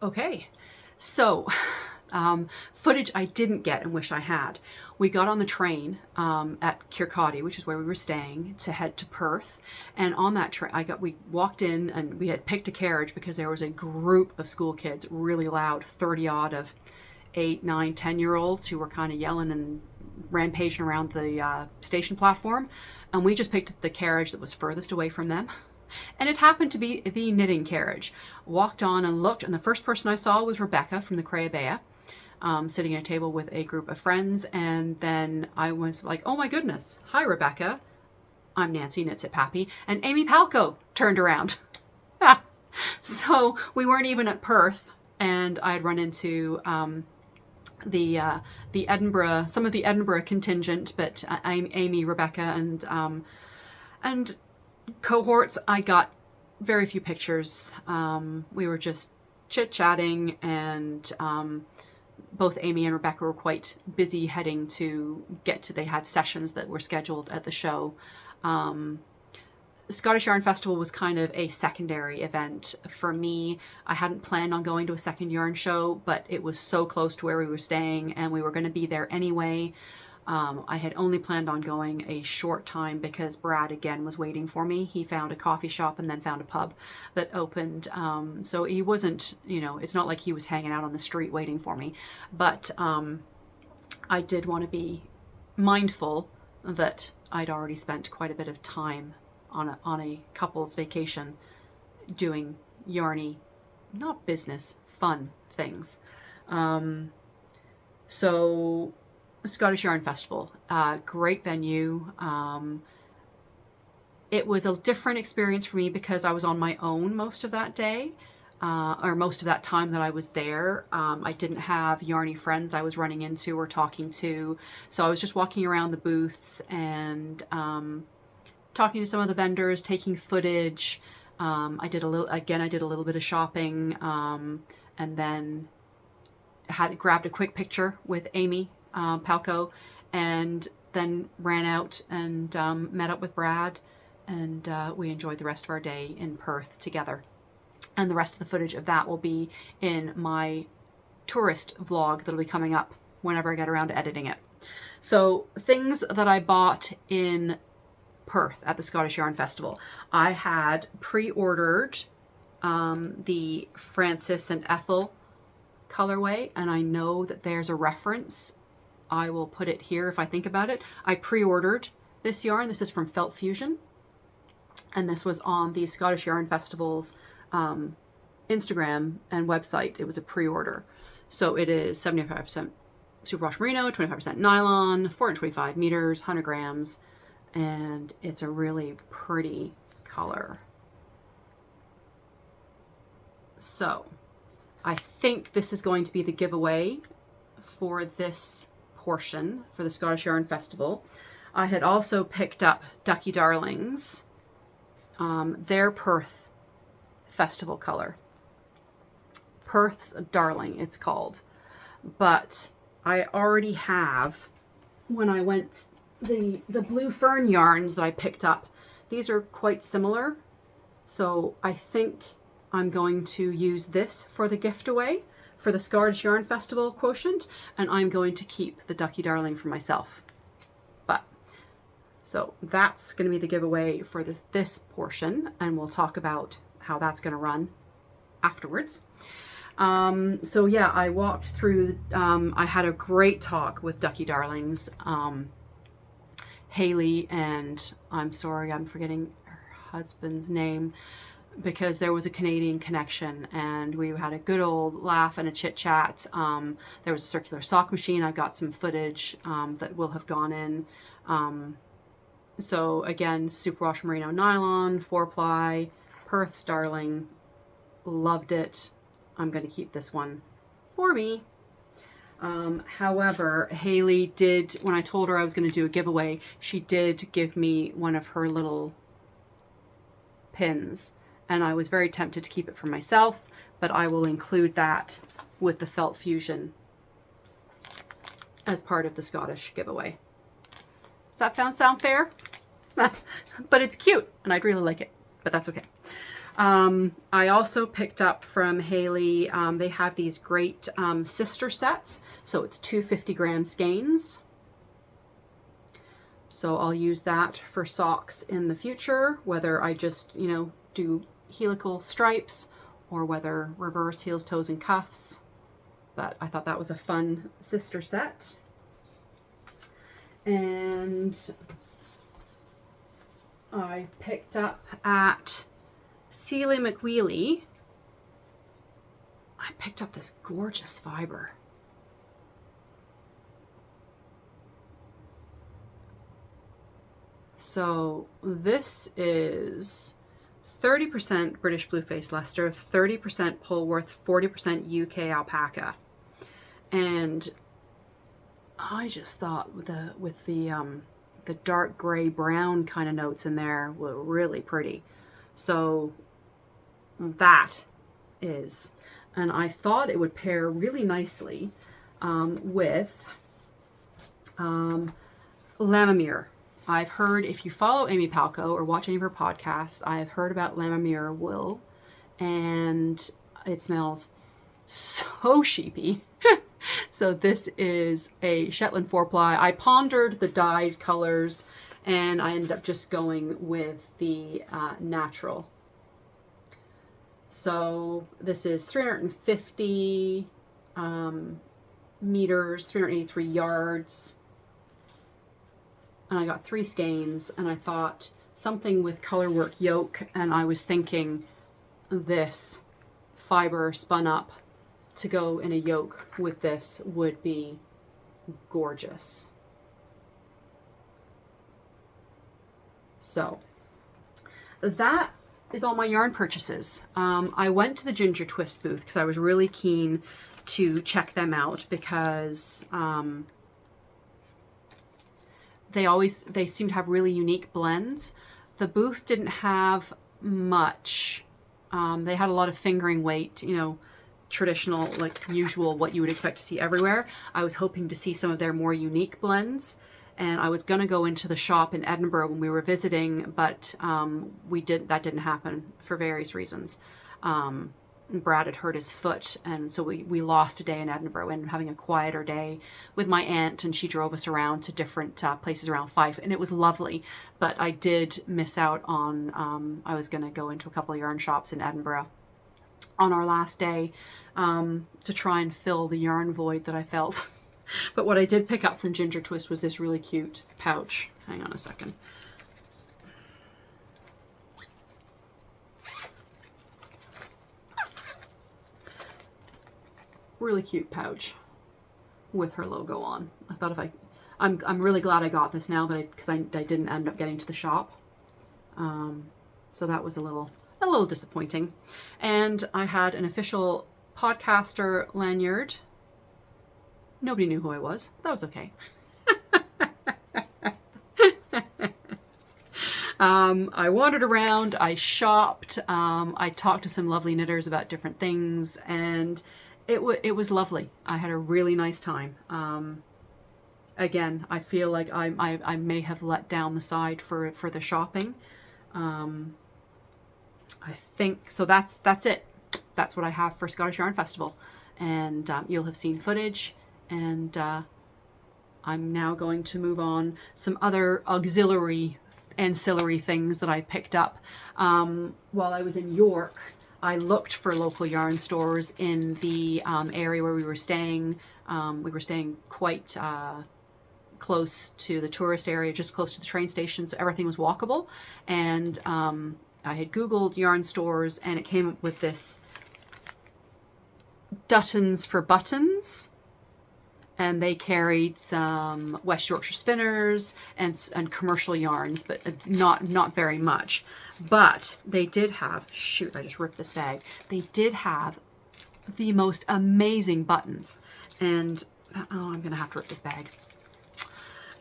Okay, so footage I didn't get and wish I had. We got on the train at Kirkcaldy, which is where we were staying, to head to Perth. And on that train, we walked in and we had picked a carriage because there was a group of school kids, really loud, 30 odd of 8, 9, 10-year-olds who were kind of yelling and rampaging around the station platform. And we just picked the carriage that was furthest away from them. And it happened to be the knitting carriage. Walked on and looked, and the first person I saw was Rebecca from the Crayabea, sitting at a table with a group of friends. And then I was like, oh my goodness, hi Rebecca. I'm Nancy, Knits It Pappy. And Amy Palco turned around. So we weren't even at Perth, and I had run into the Edinburgh, some of the Edinburgh contingent, but Amy, Rebecca, and cohorts, I got very few pictures. We were just chit-chatting, and both Amy and Rebecca were quite busy heading to they had sessions that were scheduled at the show. Scottish Yarn Festival was kind of a secondary event for me. I hadn't planned on going to a second yarn show, but it was so close to where we were staying and we were going to be there anyway. I had only planned on going a short time because Brad again was waiting for me. He found a coffee shop and then found a pub that opened. So he wasn't, it's not like he was hanging out on the street waiting for me. But I did want to be mindful that I'd already spent quite a bit of time on a couple's vacation doing yarny, not business, fun things. So Scottish Yarn Festival, great venue. It was a different experience for me because I was on my own most of that day, or most of that time that I was there. I didn't have yarny friends I was running into or talking to, so I was just walking around the booths and talking to some of the vendors, taking footage. I did a little bit of shopping, and then grabbed a quick picture with Amy Palco, and then ran out and met up with Brad, and we enjoyed the rest of our day in Perth together. And the rest of the footage of that will be in my tourist vlog that'll be coming up whenever I get around to editing it. So things that I bought in Perth at the Scottish Yarn Festival. I had pre-ordered the Frances and Ethel colorway, and I know that there's a reference. I will put it here if I think about it. I pre-ordered this yarn. This is from Felt Fusion, and this was on the Scottish Yarn Festival's Instagram and website. It was a pre-order. So it is 75% superwash merino, 25% nylon, 425 meters, 100 grams, and it's a really pretty color. So I think this is going to be the giveaway for this portion for the Scottish Yarn Festival. I had also picked up Ducky Darlings, their Perth Festival color. Perth's Darling, it's called. But I already have, when I went, the blue fern yarns that I picked up, these are quite similar. So I think I'm going to use this for the giftaway for the Scottish Yarn Festival quotient, and I'm going to keep the Ducky Darling for myself. So that's going to be the giveaway for this portion, and we'll talk about how that's going to run afterwards. So yeah, I walked through, I had a great talk with Ducky Darlings, Haley, and I'm sorry, I'm forgetting her husband's name, because there was a Canadian connection and we had a good old laugh and a chit chat. There was a circular sock machine. I got some footage that will have gone in. So again, superwash merino nylon, 4-ply, Perth's Darling, loved it. I'm going to keep this one for me. However, Haley did, when I told her I was going to do a giveaway, she did give me one of her little pins, and I was very tempted to keep it for myself, but I will include that with the Felt Fusion as part of the Scottish giveaway. Does that sound fair? But it's cute, and I'd really like it, but that's okay. I also picked up from Haley, they have these great sister sets. So it's 250-gram skeins. So I'll use that for socks in the future, whether I just, you know, do helical stripes or whether reverse heels, toes, and cuffs. But I thought that was a fun sister set. And I picked up at Sealy McWheely, I picked up this gorgeous fiber. So this is 30% British Blueface Leicester, 30% Polworth, 40% UK alpaca. And I just thought with the dark gray brown kind of notes in there were really pretty. So that is, and I thought it would pair really nicely with Lammermuir. I've heard, if you follow Amy Palco or watch any of her podcasts, I've heard about Lammermuir wool, and it smells so sheepy. So this is a Shetland 4-ply. I pondered the dyed colors, and I ended up just going with the natural. So this is 350 meters, 383 yards. And I got 3 skeins, and I thought something with color work yoke, and I was thinking this fiber spun up to go in a yoke with this would be gorgeous. So that is all my yarn purchases. I went to the Ginger Twist booth because I was really keen to check them out because they seem to have really unique blends. The booth didn't have much. They had a lot of fingering weight, you know, traditional, like usual, what you would expect to see everywhere. I was hoping to see some of their more unique blends, and I was going to go into the shop in Edinburgh when we were visiting, but that didn't happen for various reasons. Brad had hurt his foot, and so we lost a day in Edinburgh and having a quieter day with my aunt, and she drove us around to different places around Fife, and it was lovely. But I did miss out on, I was going to go into a couple of yarn shops in Edinburgh on our last day to try and fill the yarn void that I felt. But what I did pick up from Ginger Twist was this really cute pouch. Hang on a second. Really cute pouch with her logo on. I thought I'm really glad I got this now that because I didn't end up getting to the shop. So that was a little disappointing. And I had an official podcaster lanyard. Nobody knew who I was. That was okay. I wandered around, I shopped, I talked to some lovely knitters about different things, and it was lovely. I had a really nice time. Again, I feel like I may have let down the side for the shopping. I think so. That's it. That's what I have for Scottish Yarn Festival, and you'll have seen footage. And I'm now going to move on some other ancillary things that I picked up while I was in York. I looked for local yarn stores in the area where we were staying. We were staying quite close to the tourist area, just close to the train station, so everything was walkable. And I had Googled yarn stores, and it came up with this Duttons for Buttons. And they carried some West Yorkshire spinners and commercial yarns, but not very much. But they did have, shoot, I just ripped this bag. They did have the most amazing buttons. And, oh, I'm going to have to rip this bag.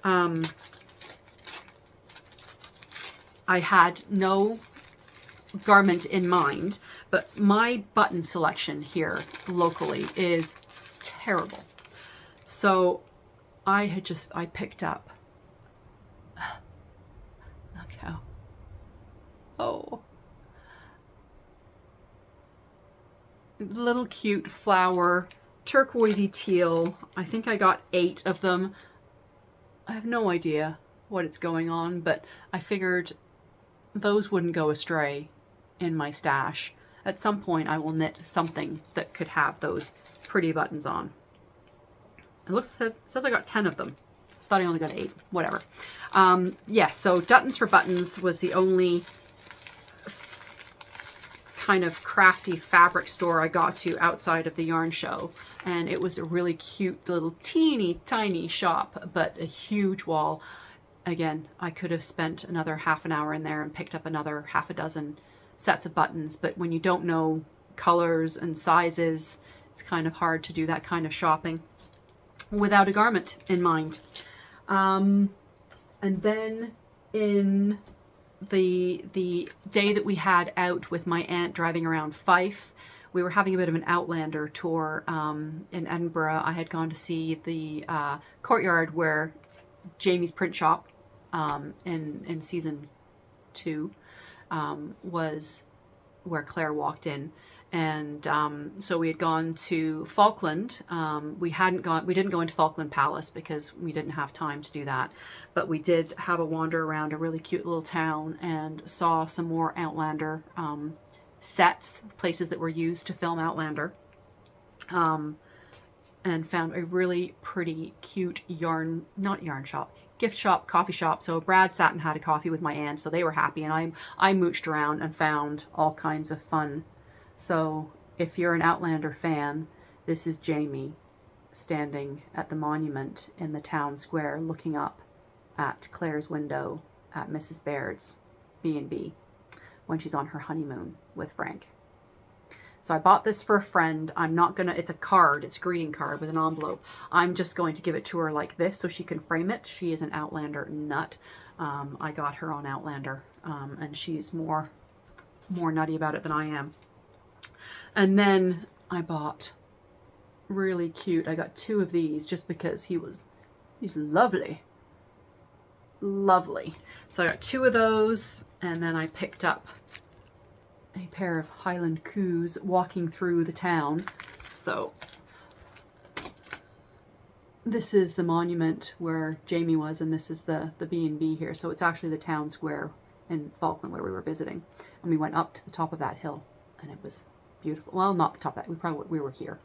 I had no garment in mind, but my button selection here locally is terrible. So I picked up, look how, oh, little cute flower, turquoisey teal. I think I got 8 of them. I have no idea what it's going on, but I figured those wouldn't go astray in my stash. At some point I will knit something that could have those pretty buttons on. It says I got 10 of them. Thought I only got 8. Whatever. Yes, so Dutton's for Buttons was the only kind of crafty fabric store I got to outside of the yarn show, and it was a really cute little teeny tiny shop, but a huge wall. Again, I could have spent another half an hour in there and picked up another half a dozen sets of buttons, but when you don't know colors and sizes, it's kind of hard to do that kind of shopping without a garment in mind. And then in the day that we had out with my aunt driving around Fife, we were having a bit of an Outlander tour in Edinburgh. I had gone to see the courtyard where Jamie's print shop in season 2 was where Claire walked in. And so we had gone to Falkland. We didn't go into Falkland Palace because we didn't have time to do that, but we did have a wander around a really cute little town and saw some more Outlander sets, places that were used to film Outlander, and found a really pretty cute gift shop, coffee shop. So Brad sat and had a coffee with my aunt, so they were happy, and I mooched around and found all kinds of fun. So if you're an Outlander fan, this is Jamie standing at the monument in the town square looking up at Claire's window at Mrs. Baird's B&B when she's on her honeymoon with Frank. So I bought this for a friend. It's a card, it's a greeting card with an envelope. I'm just going to give it to her like this so she can frame it. She is an Outlander nut. I got her on Outlander, and she's more nutty about it than I am. And then I bought really cute. I got 2 of these just because he's lovely. Lovely. So I got 2 of those, and then I picked up a pair of Highland Coos walking through the town. So this is the monument where Jamie was, and this is the B&B here. So it's actually the town square in Falkland where we were visiting. And we went up to the top of that hill, and it was beautiful. Well, not the top of that. We were here.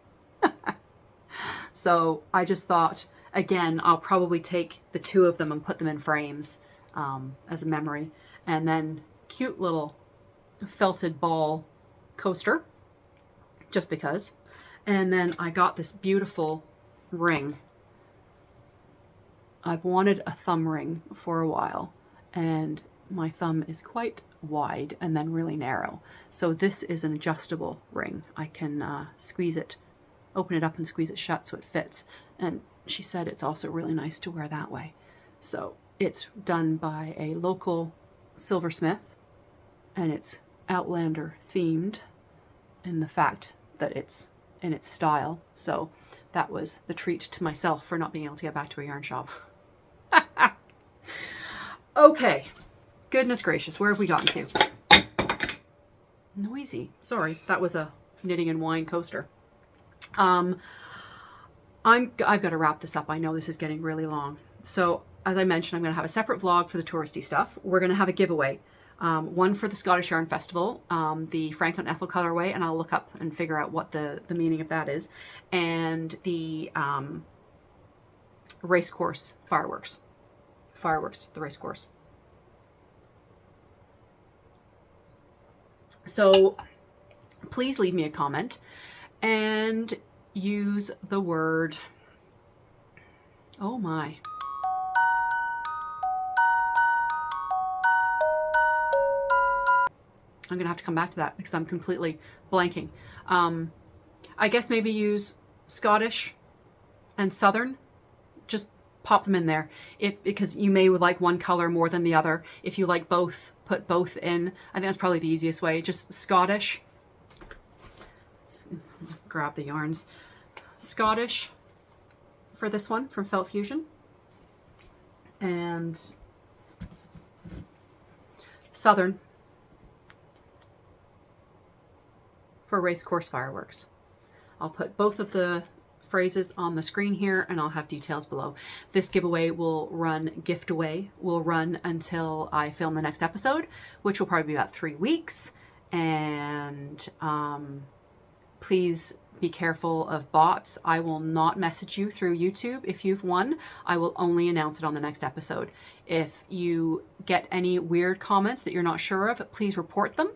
So I just thought, again, I'll probably take the 2 of them and put them in frames as a memory. And then cute little felted ball coaster, just because. And then I got this beautiful ring. I've wanted a thumb ring for a while, and my thumb is quite wide and then really narrow. So this is an adjustable ring. I can squeeze it, open it up and squeeze it shut so it fits. And she said it's also really nice to wear that way. So it's done by a local silversmith, and it's Outlander themed in the fact that it's in its style. So that was the treat to myself for not being able to get back to a yarn shop. Okay. Goodness gracious, where have we gotten to? Noisy. Sorry, that was a knitting and wine coaster. I've got to wrap this up. I know this is getting really long. So as I mentioned, I'm going to have a separate vlog for the touristy stuff. We're going to have a giveaway. One for the Scottish Yarn Festival, the Frank on Ethel colorway, and I'll look up and figure out what the meaning of that is, and the race course fireworks, the race course. So please leave me a comment and use the word, oh my. I'm going to have to come back to that because I'm completely blanking. I guess maybe use Scottish and Southern. Just pop them in there because you may like one color more than the other. If you like both, put both in. I think that's probably the easiest way. Just Scottish. Grab the yarns. Scottish for this one from Felt Fusion. And Southern for Racecourse Fireworks. I'll put both of the phrases on the screen here, and I'll have details below. This giveaway will run, Giftaway will run until I film the next episode, which will probably be about 3 weeks. And please be careful of bots. I will not message you through YouTube if you've won. I will only announce it on the next episode. If you get any weird comments that you're not sure of, please report them.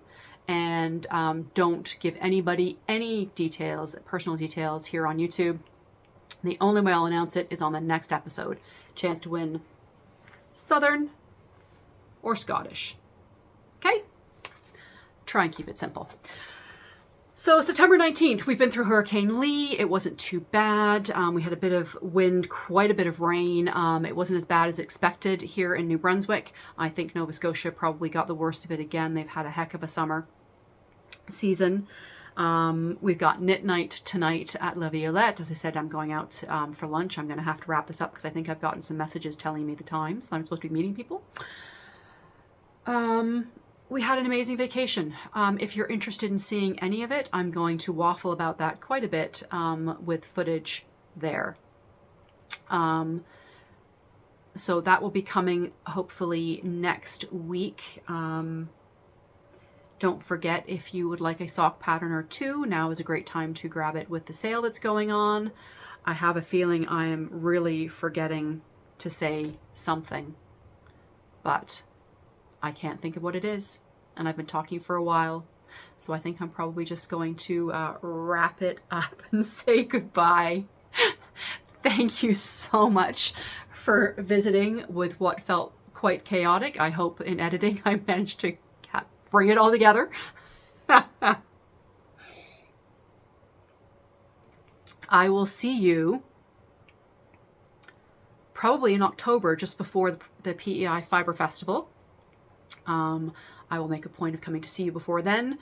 And don't give anybody any details, personal details here on YouTube. The only way I'll announce it is on the next episode. Chance to win Southern or Scottish. Okay? Try and keep it simple. So September 19th, we've been through Hurricane Lee. It wasn't too bad. We had a bit of wind, quite a bit of rain. It wasn't as bad as expected here in New Brunswick. I think Nova Scotia probably got the worst of it again. They've had a heck of a summer season. We've got knit night tonight at La Violette. As I said, I'm going out for lunch. I'm going to have to wrap this up because I think I've gotten some messages telling me the times that I'm supposed to be meeting people. We had an amazing vacation. If you're interested in seeing any of it, I'm going to waffle about that quite a bit with footage there. So that will be coming hopefully next week. Don't forget, if you would like a sock pattern or two, now is a great time to grab it with the sale that's going on. I have a feeling I am really forgetting to say something, but I can't think of what it is, and I've been talking for a while, so I think I'm probably just going to wrap it up and say goodbye. Thank you so much for visiting with what felt quite chaotic. I hope in editing I managed to bring it all together. I will see you probably in October, just before the PEI Fiber Festival. I will make a point of coming to see you before then,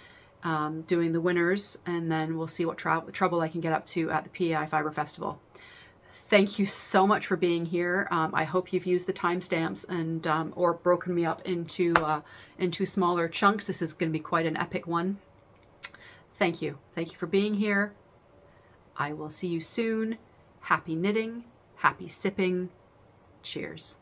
doing the winners, and then we'll see what trouble I can get up to at the PEI Fiber Festival. Thank you so much for being here. I hope you've used the timestamps and or broken me up into smaller chunks. This is going to be quite an epic one. Thank you. Thank you for being here. I will see you soon. Happy knitting. Happy sipping. Cheers.